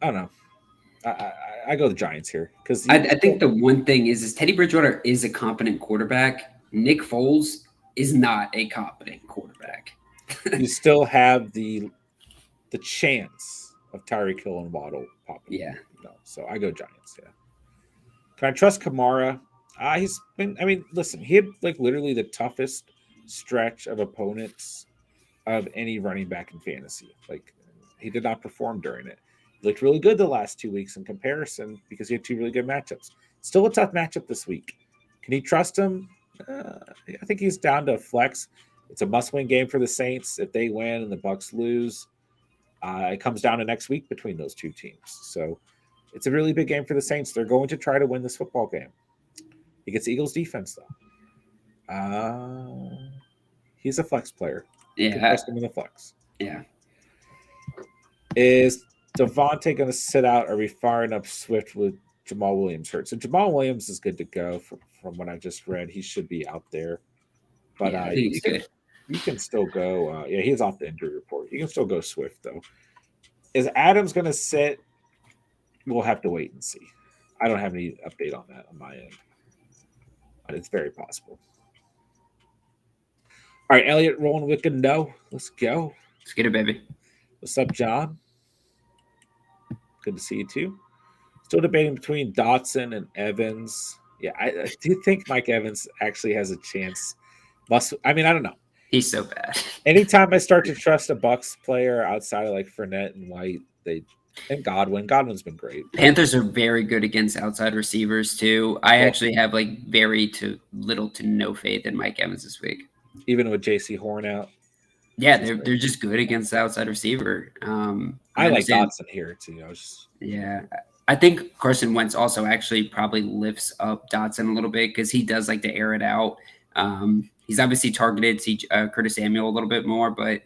don't know. I go the Giants here because I think the one thing is Teddy Bridgewater is a competent quarterback. Nick Foles is not a competent quarterback. you still have the chance of Tyreek Hill and Waddle popping. Yeah. So I go Giants. Yeah. Can I trust Kamara? He's been. I mean, listen, he had like literally the toughest stretch of opponents of any running back in fantasy. Like he did not perform during it. He looked really good the last 2 weeks in comparison because he had 2 really good matchups. Still a tough matchup this week. Can you trust him? I think he's down to flex. It's a must-win game for the Saints. If they win and the Bucks lose, it comes down to next week between those two teams. So it's a really big game for the Saints. They're going to try to win this football game. He gets Eagles defense though. He's a flex player. Yeah. Trust him in the flex. Yeah. Is Devontae going to sit out? Or are we firing up Swift with Jamal Williams hurt? So Jamal Williams is good to go from what I just read. He should be out there. But you can still go. Yeah, he's off the injury report. You can still go Swift, though. Is Adams going to sit? We'll have to wait and see. I don't have any update on that on my end. But it's very possible. All right, Elliot rolling with a no. Let's go. Let's get it, baby. What's up, John? Good to see you, too. Still debating between Dotson and Evans. Yeah, I do think Mike Evans actually has a chance. I don't know. He's so bad. Anytime I start to trust a Bucks player outside of like Fournette and White, and Godwin's been great. Panthers are very good against outside receivers too. I actually have like very little to no faith in Mike Evans this week. Even with JC Horn out. Yeah, they're just good against the outside receiver. I like Dotson here too. I think Carson Wentz also actually probably lifts up Dotson a little bit because he does like to air it out. He's obviously targeted Curtis Samuel a little bit more, but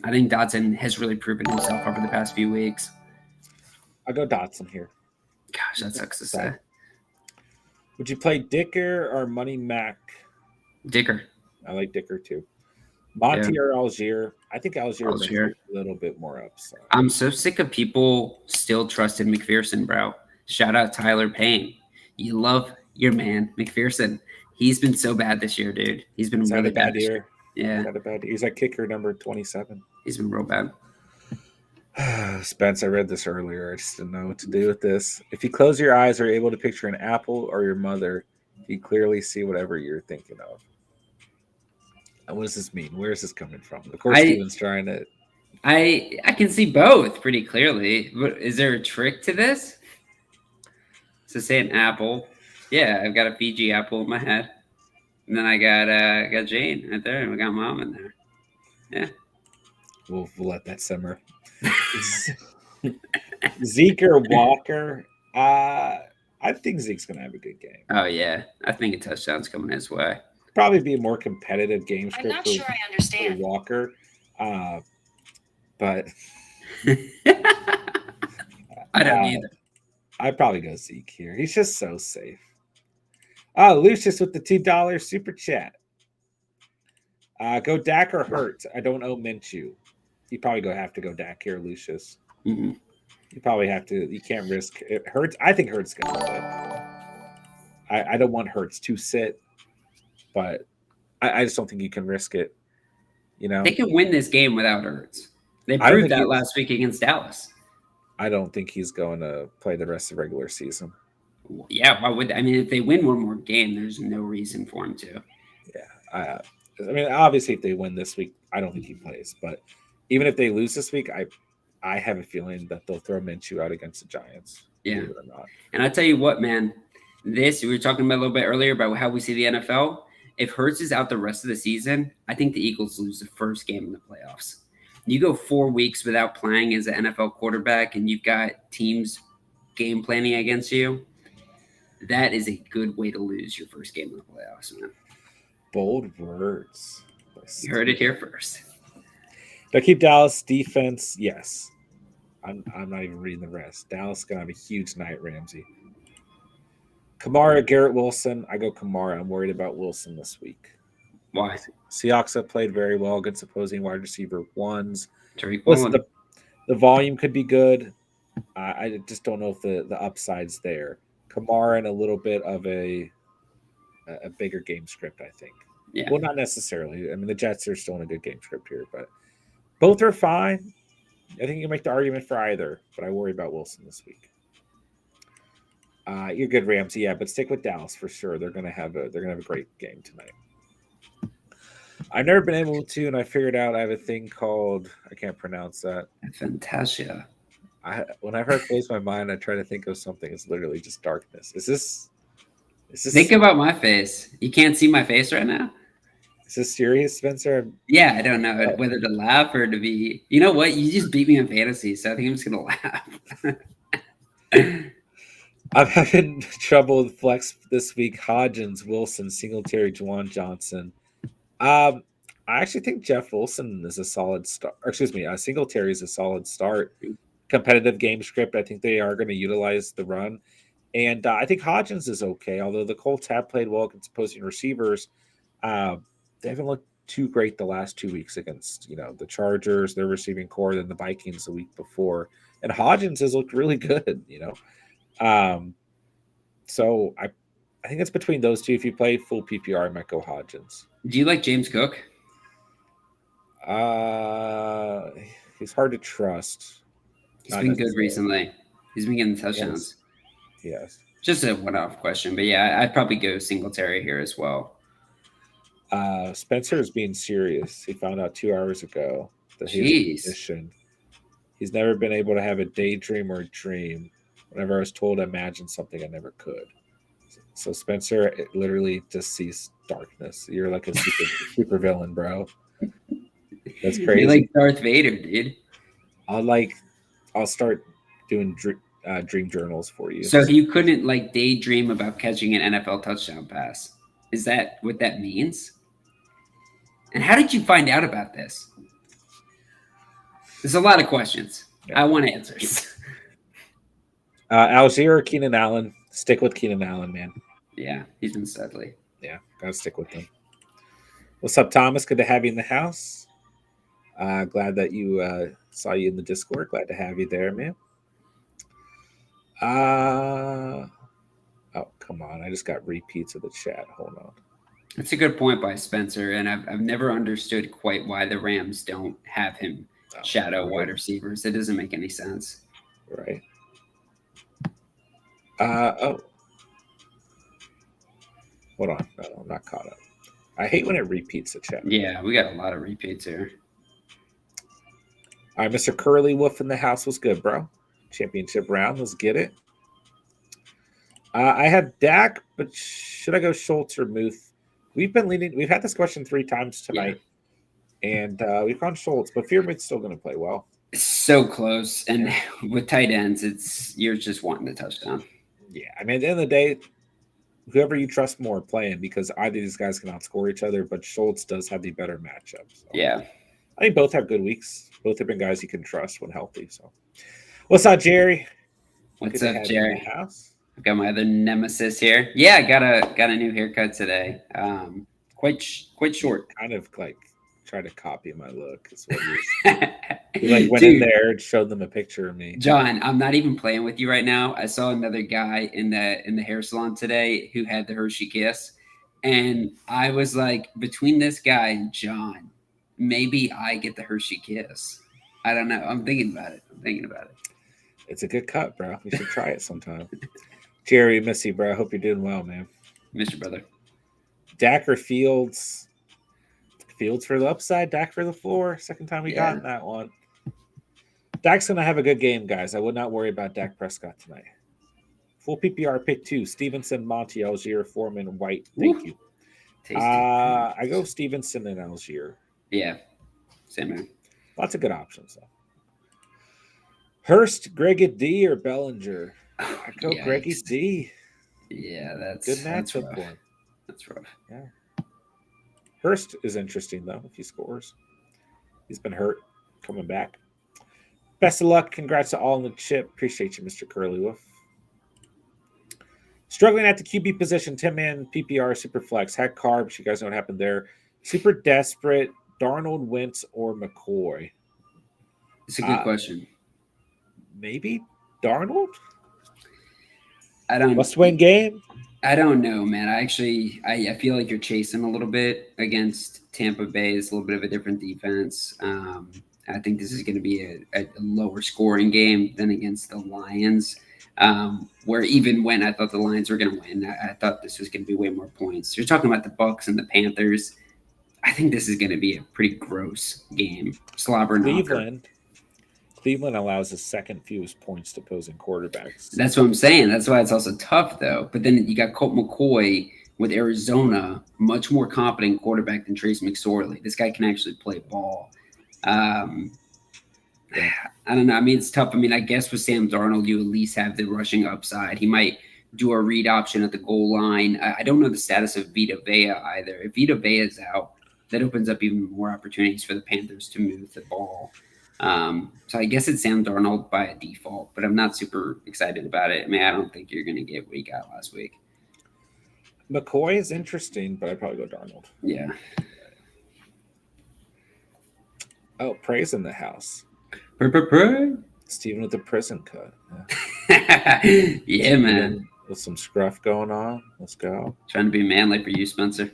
I think Dotson has really proven himself over the past few weeks. I'll go Dotson here. Gosh, that sucks to say. Would you play Dicker or Money Mac? Dicker. I like Dicker too. Monty or Algier? I think Algier a little bit more upside. I'm so sick of people still trusting McPherson, bro. Shout out Tyler Payne. You love your man, McPherson. He's been so bad this year, dude. He's been really bad this year. Yeah. He's like kicker number 27. He's been real bad. Spence, I read this earlier. I just didn't know what to do with this. If you close your eyes, are you able to picture an apple or your mother? You clearly see whatever you're thinking of. And what does this mean? Where is this coming from? Of course, Steven's trying to. I can see both pretty clearly. But is there a trick to this? So say an apple. Yeah, I've got a Fiji apple in my head. And then I got Jane right there, and we got Mom in there. Yeah. We'll let that simmer. Zeke or Walker? I think Zeke's going to have a good game. Oh, yeah. I think a touchdown's coming his way. Probably be a more competitive game script. I'm not sure I understand. For Walker. But I don't either. I'd probably go Zeke here. He's just so safe. Oh, Lucius with the $2 super chat. Go Dak or Hurts. I don't owe Minshew. You probably have to go Dak here, Lucius. Mm-hmm. You probably have to. You can't risk it. Hurts. I think Hurts going to win. I don't want Hurts to sit, but I just don't think you can risk it. They can win this game without Hurts. They proved that last week against Dallas. I don't think he's going to play the rest of the regular season. Yeah, why would? I mean, if they win one more game, there's no reason for him to. Yeah, I mean, obviously, if they win this week, I don't think he plays. But even if they lose this week, I have a feeling that they'll throw Minshew out against the Giants. Yeah, believe it or not. And I tell you what, man, this we were talking about a little bit earlier about how we see the NFL. If Hurts is out the rest of the season, I think the Eagles lose the first game in the playoffs. You go 4 weeks without playing as an NFL quarterback, and you've got teams game planning against you. That is a good way to lose your first game in the playoffs, man. Bold words. You heard it here first. They'll keep Dallas defense. Yes. I'm not even reading the rest. Dallas is going to have a huge night, Ramsey. Kamara, Garrett Wilson. I go Kamara. I'm worried about Wilson this week. Why? Seahawks have played very well against opposing wide receiver ones. Tariq Listen, Woolen. the volume could be good. I just don't know if the upside's there. Kamara and a little bit of a bigger game script, I think. Yeah. Well, not necessarily. I mean, the Jets are still in a good game script here, but both are fine. I think you can make the argument for either, but I worry about Wilson this week. You're good, Ramsey. Yeah, but stick with Dallas for sure. They're gonna have a great game tonight. I've never been able to, and I figured out I have a thing called I can't pronounce that. Fantasia. Whenever I close my mind, I try to think of something. It's literally just darkness. Is this? Think about my face. You can't see my face right now. Is this serious, Spencer? Yeah, I don't know whether to laugh or to be. You know what? You just beat me in fantasy, so I think I'm just gonna laugh. I'm having trouble with flex this week. Hodgins, Wilson, Singletary, Juwan Johnson. I actually think Jeff Wilson is a solid start. Or excuse me, Singletary is a solid start. Competitive game script. I think they are going to utilize the run. And I think Hodgins is okay, although the Colts have played well against opposing receivers. They haven't looked too great the last 2 weeks against, the Chargers, their receiving core, than the Vikings the week before. And Hodgins has looked really good, So I think it's between those two. If you play full PPR, I might go Hodgins. Do you like James Cook? He's hard to trust. He's been good recently. He's been getting touchdowns. Yes. Just a one-off question, but yeah, I'd probably go Singletary here as well. Spencer is being serious. He found out 2 hours ago that he's a musician. He's never been able to have a daydream or a dream. Whenever I was told to imagine something, I never could. So Spencer, it literally just sees darkness. You're like a super villain, bro. That's crazy. You're like Darth Vader, dude. I'll start doing dream journals for you. So you couldn't daydream about catching an NFL touchdown pass. Is that what that means? And how did you find out about this? There's a lot of questions. Yeah. I want answers. Algier or Keenan Allen? Stick with Keenan Allen, man. Yeah, he's been studly. Yeah, gotta stick with him. What's up, Thomas? Good to have you in the house. Glad that you saw you in the Discord. Glad to have you there, man. Oh, come on. I just got repeats of the chat. Hold on. That's a good point by Spencer, and I've never understood quite why the Rams don't have him shadow wide receivers. It doesn't make any sense. Right. Hold on. No, I'm not caught up. I hate when it repeats the chat. Yeah, we got a lot of repeats here. All right, Mr. Curly Wolf in the house was good, bro. Championship round. Let's get it. I have Dak, but should I go Schultz or Muth? We've had this question 3 times tonight, and we've gone Schultz, but Fearmuth's still going to play well. So close, and with tight ends, you're just wanting the touchdown. Yeah, I mean, at the end of the day, whoever you trust more playing, because either of these guys can outscore each other, but Schultz does have the better matchup. So. Yeah. I think both have good weeks. Both have been guys you can trust when healthy. So, what's up, Jerry? What's up, Jerry? I've got my other nemesis here. Yeah, I got a new haircut today. Quite short. Kind of try to copy my look. Is what you went in there and showed them a picture of me. John, I'm not even playing with you right now. I saw another guy in the hair salon today who had the Hershey Kiss, and I was like, between this guy and John, maybe I get the Hershey Kiss. I don't know. I'm thinking about it. It's a good cut, bro. You should try it sometime. Jerry, miss you, bro. I hope you're doing well, man. Miss you, brother. Dak or Fields? Fields for the upside, Dak for the floor. Second time we got that one. Dak's going to have a good game, guys. I would not worry about Dak Prescott tonight. Full PPR pick 2. Stevenson, Monty, Algier, Foreman, White. Thank Ooh, you. tasty. I go Stevenson and Algier. Yeah, same here. Lots of good options though. Hurst, Greggy D, or Bellinger? I go Greggy D. Yeah, that's good matchup rough. for him. That's rough. Yeah. Hurst is interesting though if he scores. He's been hurt, coming back. Best of luck. Congrats to all in the chip. Appreciate you, Mr. Curly Wolf. Struggling at the QB position. 10-man PPR super flex. Had carbs. You guys know what happened there. Super desperate. Darnold, Wentz, or McCoy? It's a good question. Maybe Darnold? I don't must-win game. I don't know, man. I feel like you're chasing a little bit against Tampa Bay. It's a little bit of a different defense. I think this is going to be a lower scoring game than against the Lions, where even when I thought the Lions were going to win, I thought this was going to be way more points. You're talking about the Bucs and the Panthers. I think this is going to be a pretty gross game. Slobber knocker. Cleveland allows the second fewest points to opposing quarterbacks. That's what I'm saying. That's why it's also tough, though. But then you got Colt McCoy with Arizona, much more competent quarterback than Trace McSorley. This guy can actually play ball. I don't know. I mean, it's tough. I mean, I guess with Sam Darnold, you at least have the rushing upside. He might do a read option at the goal line. I don't know the status of Vita Vea either. If Vita Vea is out, that opens up even more opportunities for the Panthers to move the ball. So I guess it's Sam Darnold by a default, but I'm not super excited about it. I mean, I don't think you're going to get what you got last week. McCoy is interesting, but I'd probably go Darnold. Yeah. Oh, Prey's in the house. Pray. Steven with the prison cut. Yeah, man. With some scruff going on. Let's go. Trying to be manly for you, Spencer.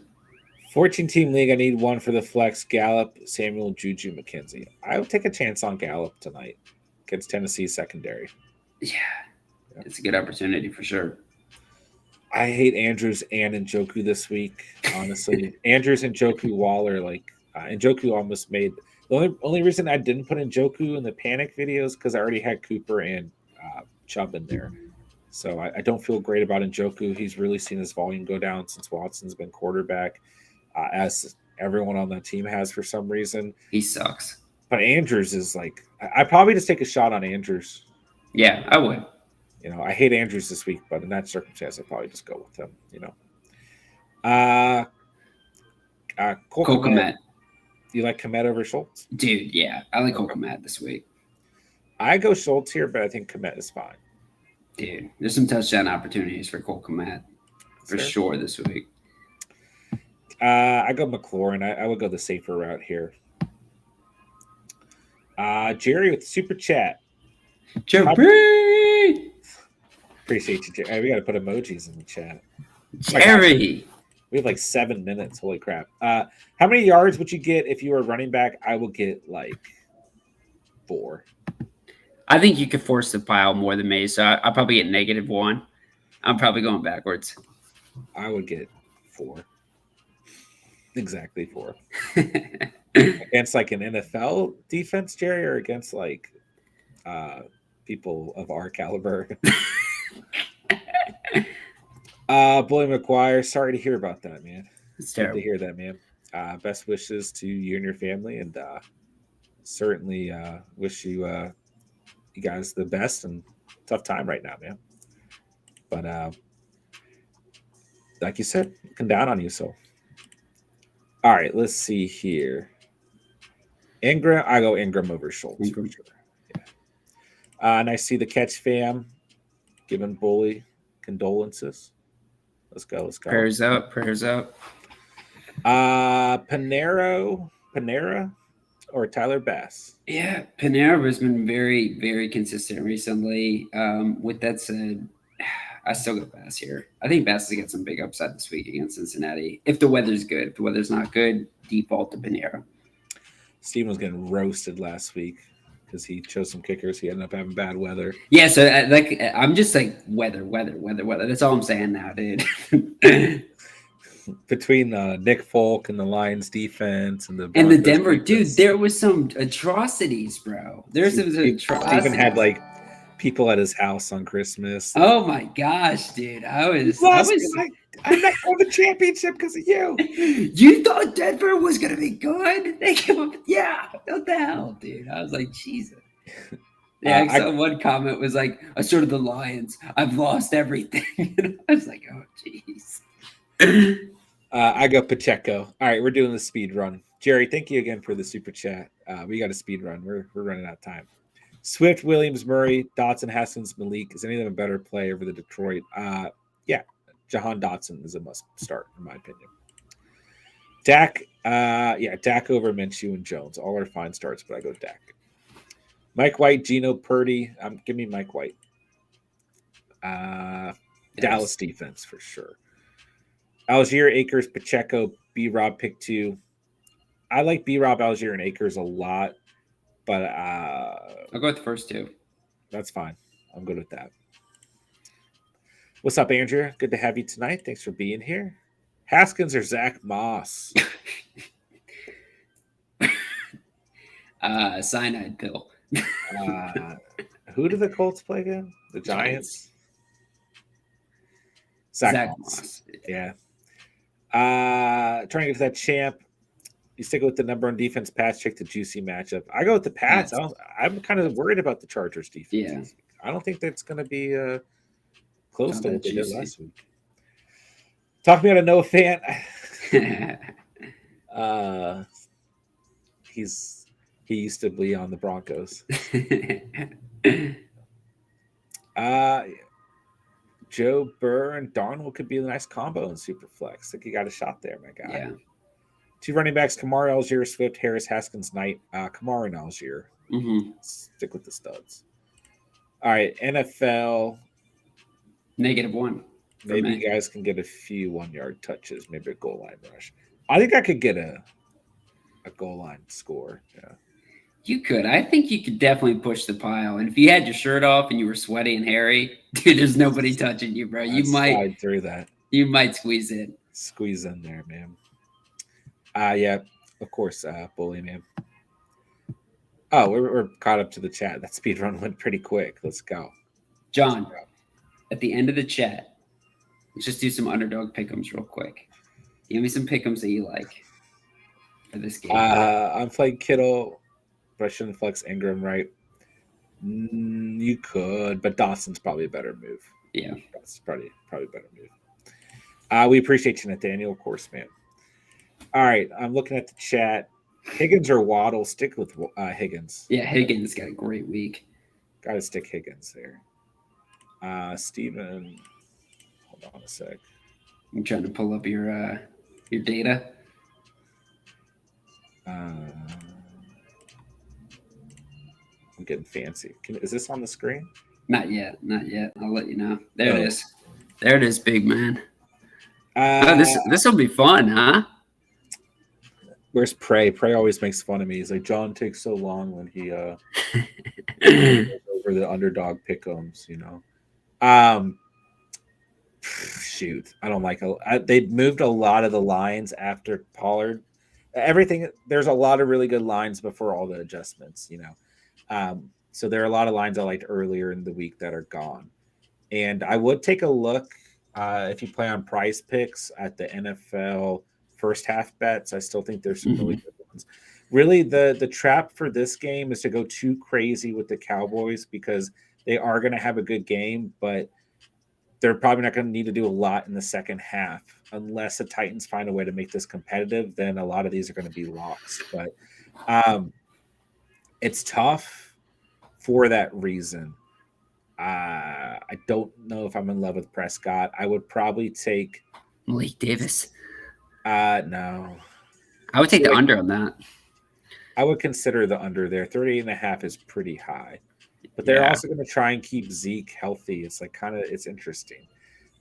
14-team league. I need one for the flex. Gallup, Samuel, Juju, McKenzie. I would take a chance on Gallup tonight against Tennessee secondary. Yeah. It's a good opportunity for sure. I hate Andrews and Njoku this week, honestly. Andrews and Njoku Waller, Njoku almost made the only reason I didn't put Njoku in the panic videos because I already had Cooper and Chubb in there. So I don't feel great about Njoku. He's really seen his volume go down since Watson's been quarterback, as everyone on that team has for some reason. He sucks. But Andrews is I probably just take a shot on Andrews. Yeah, I would. I hate Andrews this week, but in that circumstance, I'd probably just go with him. Cole Kmet. You like Kmet over Schultz? Dude, yeah. I like Cole Kmet this week. I go Schultz here, but I think Kmet is fine. Dude, there's some touchdown opportunities for Cole Kmet for sure this week. I go McLaurin. I would go the safer route here. Jerry with Super Chat. Jerry! Appreciate you, Jerry. We got to put emojis in the chat. Jerry! We have 7 minutes. Holy crap. How many yards would you get if you were running back? I would get 4. I think you could force the pile more than me, so I'll probably get -1. I'm probably going backwards. I would get 4. Exactly 4. Against an NFL defense, Jerry, or against people of our caliber? Bully McGuire, sorry to hear about that, man. It's terrible to hear that, man. Best wishes to you and your family, and certainly wish you you guys the best, and tough time right now, man. But like you said, looking down on you. So, all right, let's see here. Ingram, I go Ingram over Schultz. For sure. Yeah. And I see the catch fam giving Bully condolences. Let's go. Prayers up. Panera or Tyler Bass? Yeah, Panera has been very, very consistent recently. With that said, I still go Bass here. I think Bass has got some big upside this week against Cincinnati. If the weather's good. If the weather's not good, default to Panera. Steven was getting roasted last week because he chose some kickers. He ended up having bad weather. Yeah, so I'm just weather. That's all I'm saying now, dude. Between Nick Folk and the Lions defense and the Denver defense. Dude, there was some atrocities, bro. There's some atrocities. Even had people at his house on Christmas. Oh my gosh, dude! I You was, I lost was. me. I let go of the championship because of you. You thought Denver was gonna be good? They came up, yeah. What the hell, dude? I was like, Jesus. Yeah, I I saw one comment was like, "I started the Lions. I've lost everything." And I was like, "Oh, jeez." I go Pacheco. All right, we're doing the speed run. Jerry, thank you again for the super chat. We got a speed run. We're running out of time. Swift, Williams, Murray, Dotson, Haskins, Malik. Is any of them a better play over the Detroit? Yeah, Jahan Dotson is a must start in my opinion. Dak, yeah, Dak over Minshew and Jones. All are fine starts, but I go Dak. Mike White, Geno Purdy. Give me Mike White. Dallas defense for sure. Algier, Akers, Pacheco, B Rob pick 2. I like B Rob, Algier, and Akers a lot, but I'll go with the first 2. That's fine. I'm good with that. What's up, Andrea? Good to have you tonight. Thanks for being here. Haskins or Zach Moss? Cyanide pill. Who do the Colts play again? The Giants. Zach Moss. Yeah. Trying to get to that champ. You stick with the number one defense. Pats check the juicy matchup. I go with the Pats. I'm kind of worried about the Chargers defense. Yeah. I don't think that's going to be close to what they did last week. Talk me out of Noah Fant. He used to be on the Broncos. Joe Burr and Darnold could be a nice combo in Superflex. I think you got a shot there, my guy. Yeah. 2 running backs: Kamara, Algier, Swift, Harris, Haskins, Knight. Kamara and Algier. Mm-hmm. Stick with the studs. All right, NFL. -1. Maybe you guys can get a few 1-yard touches, maybe a goal line rush. I think I could get a goal line score. Yeah. You could. I think you could definitely push the pile. And if you had your shirt off and you were sweaty and hairy, dude, there's nobody touching you, bro. You might slide through that. You might squeeze in. Squeeze in there, man. Yeah, of course, bully, man. Oh, we're caught up to the chat. That speed run went pretty quick. Let's go. John, at the end of the chat, let's just do some underdog pick'ems real quick. Give me some pick'ems that you like for this game. I'm playing Kittle, but I shouldn't flex Ingram, right? You could, but Dawson's probably a better move. Yeah. That's probably a better move. We appreciate you, Nathaniel, of course, man. All right, I'm looking at the chat. Higgins or Waddle? Stick with Higgins. Yeah, Higgins got a great week. Got to stick Higgins there. Steven, hold on a sec. I'm trying to pull up your data. I'm getting fancy. Is this on the screen? Not yet. I'll let you know. There it is. There it is, big man. This will be fun, huh? Where's Prey? Prey always makes fun of me. He's like, John takes so long when he over the underdog pick'ems, you know. Shoot, I don't like it. They moved a lot of the lines after Pollard. Everything, there's a lot of really good lines before all the adjustments, you know. So there are a lot of lines I liked earlier in the week that are gone. And I would take a look if you play on Prize Picks at the NFL first half bets. I still think there's some really good ones. Really, the trap for this game is to go too crazy with the Cowboys because they are going to have a good game, but they're probably not going to need to do a lot in the second half. Unless the Titans find a way to make this competitive, then a lot of these are going to be lost. But it's tough for that reason. I don't know if I'm in love with Prescott. I would probably take Malik Davis. No. I would take the under on that. I would consider the under there. 38.5 is pretty high. But they're also going to try and keep Zeke healthy. It's like it's interesting.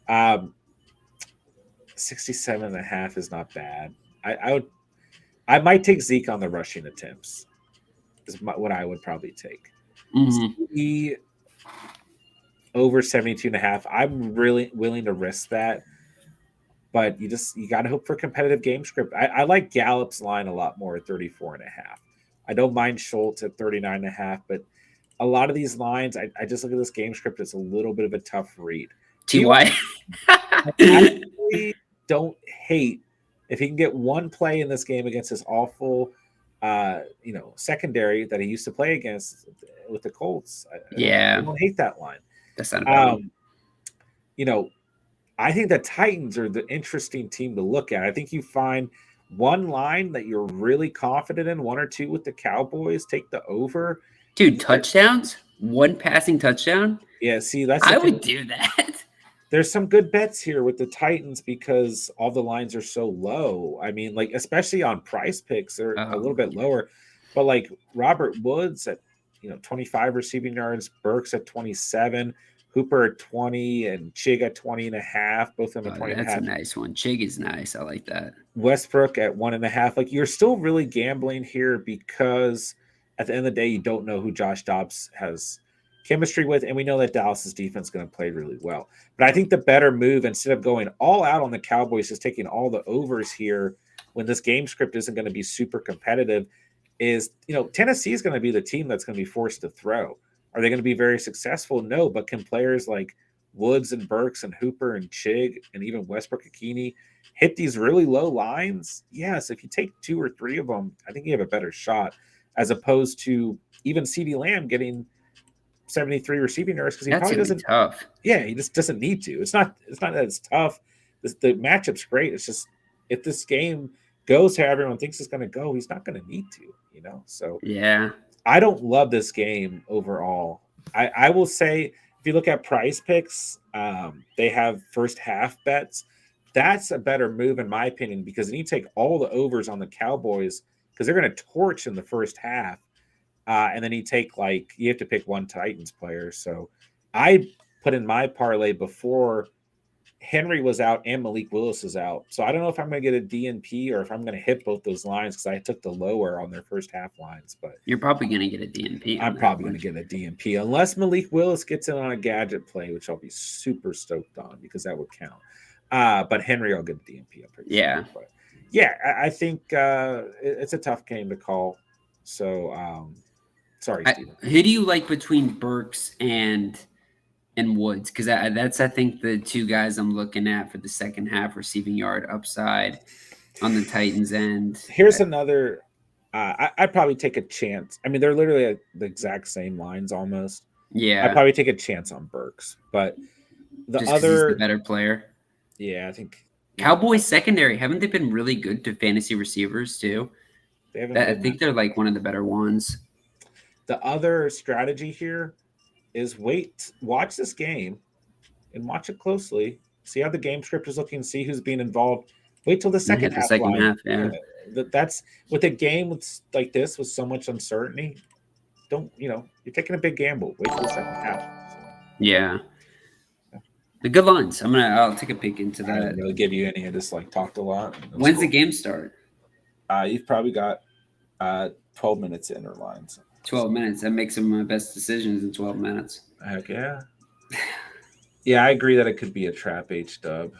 67.5 is not bad. I might take Zeke on the rushing attempts. Is what I would probably take. Mm-hmm. Over 72.5. I'm really willing to risk that. But you got to hope for competitive game script. I like Gallup's line a lot more at 34.5. I don't mind Schultz at 39.5, but a lot of these lines, I just look at this game script. It's a little bit of a tough read. Ty. I really don't hate if he can get one play in this game against this awful, secondary that he used to play against with the Colts. I don't hate that line. That's not a bad one. Um, you know, I think the Titans are the interesting team to look at. I think you find one line that you're really confident in, one or two with the Cowboys, take the over. Dude, touchdowns? One passing touchdown? Yeah, see, that's I would do that. There's some good bets here with the Titans because all the lines are so low. I mean, like, especially on price picks, they're a little bit lower. But like Robert Woods at 25 receiving yards, Burks at 27, Hooper at 20, and Chig at 20 and a half. Both of them at 20 and a half. That's a nice one. Chig is nice. I like that. Westbrook at 1.5. Like, you're still really gambling here because at the end of the day, you don't know who Josh Dobbs has chemistry with, and we know that Dallas's defense is going to play really well. But I think the better move, instead of going all out on the Cowboys, is taking all the overs here when this game script isn't going to be super competitive, is, Tennessee is going to be the team that's going to be forced to throw. Are they going to be very successful? No, but can players like Woods and Burks and Hooper and Chig and even Westbrook Akini hit these really low lines? Yes, if you take 2 or 3 of them, I think you have a better shot, as opposed to even CeeDee Lamb getting 73 receiving yards because he probably doesn't. Tough. Yeah, he just doesn't need to. It's not that it's tough. The matchup's great. It's just if this game goes how everyone thinks it's going to go, he's not going to need to. So yeah, I don't love this game overall. I will say if you look at price picks, they have first half bets. That's a better move in my opinion because then you take all the overs on the Cowboys because they're going to torch in the first half. And then you have to pick one Titans player. So I put in my parlay before Henry was out and Malik Willis is out. So I don't know if I'm going to get a DNP or if I'm going to hit both those lines because I took the lower on their first half lines. But you're probably going to get a DNP. I'm probably going to get a DNP unless Malik Willis gets in on a gadget play, which I'll be super stoked on because that would count. But Henry, I'll get a DNP. I'm pretty sure. But yeah, I think it's a tough game to call. So, sorry, Steven. Who do you like between Burks and Woods? Because that's, I think, the two guys I'm looking at for the second half receiving yard upside on the Titans end. Here's another. I'd probably take a chance. I mean, they're literally the exact same lines almost. Yeah. I'd probably take a chance on Burks. But the other. He's the better player. Yeah, I think. Cowboys secondary, haven't they been really good to fantasy receivers too? I think they're like one of the better ones. The other strategy here is watch this game and watch it closely. See how the game script is looking, see who's being involved. Wait till the second half. That's with a game like this with so much uncertainty. You're taking a big gamble. Wait till the second half. Yeah. The good lines. I'll take a peek into that. I didn't really give you any. I just talked a lot. When's the game start? You've probably got 12 minutes in or lines. 12 minutes. That makes some of my best decisions in 12 minutes. Heck yeah. Yeah, I agree that it could be a trap H dub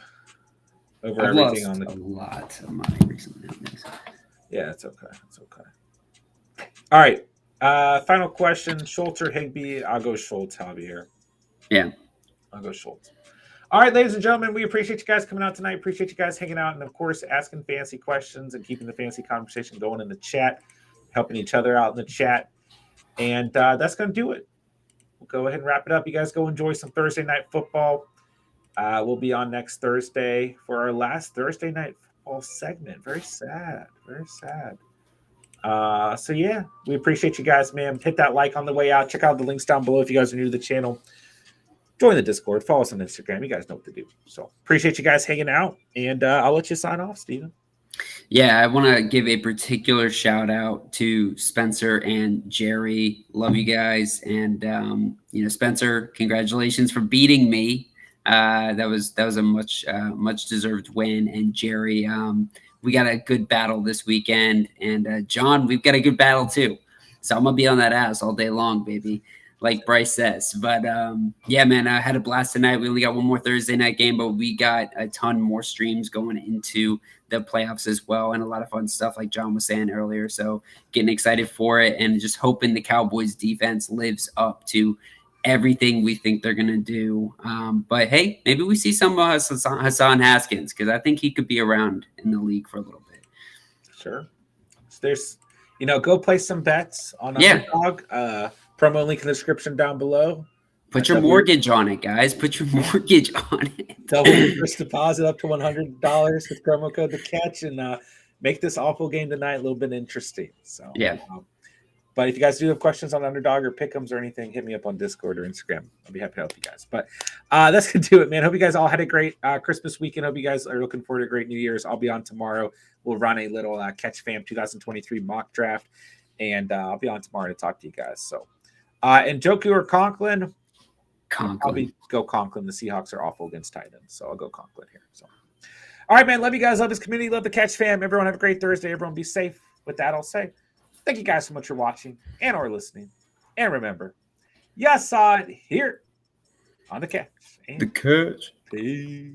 over everything on the. A lot of money recently on this. Yeah, it's okay. It's okay. All right. Final question: Schultz or Higbee? I'll go Schultz, Javier. Yeah, I'll go Schultz. All right, ladies and gentlemen, we appreciate you guys coming out tonight. Appreciate you guys hanging out and, of course, asking fancy questions and keeping the fancy conversation going in the chat, helping each other out in the chat. And that's going to do it. We'll go ahead and wrap it up. You guys go enjoy some Thursday night football. We'll be on next Thursday for our last Thursday night football segment. Very sad. Very sad. So, yeah, we appreciate you guys, man. Hit that like on the way out. Check out the links down below if you guys are new to the channel. Join the Discord. Follow us on Instagram. You guys know what to do. So, appreciate you guys hanging out. And I'll let you sign off, Steven. Yeah, I want to give a particular shout out to Spencer and Jerry. Love you guys. And, Spencer, congratulations for beating me. That was a much deserved win. And Jerry, we got a good battle this weekend. And John, we've got a good battle too. So I'm going to be on that ass all day long, baby, like Bryce says. But yeah, man, I had a blast tonight. We only got one more Thursday night game, but we got a ton more streams going into the playoffs as well, and a lot of fun stuff like John was saying earlier. So getting excited for it, and just hoping the Cowboys defense lives up to everything we think they're going to do. But hey, maybe we see some Hassan Haskins, because I think he could be around in the league for a little bit. Sure. So there's, go place some bets on Yeah. Underdog. Promo link in the description down below. Put your mortgage on it, guys. Put your mortgage on it. Double your first deposit up to $100 with promo code The Catch, and make this awful game tonight a little bit interesting. So yeah. But if you guys do have questions on Underdog or Pick'ems or anything, hit me up on Discord or Instagram. I'll be happy to help you guys. But that's going to do it, man. Hope you guys all had a great Christmas weekend. Hope you guys are looking forward to a great New Year's. I'll be on tomorrow. We'll run a little Catch Fam 2023 mock draft, and I'll be on tomorrow to talk to you guys. So, and Joku or Conklin? I'll probably go Conklin. The Seahawks are awful against Titans, so I'll go Conklin here. So, all right, man. Love you guys. Love this community. Love the Catch Fam. Everyone have a great Thursday. Everyone be safe. With that, I'll say thank you guys so much for watching and or listening. And remember, you saw it here on The Catch. The Catch. Peace.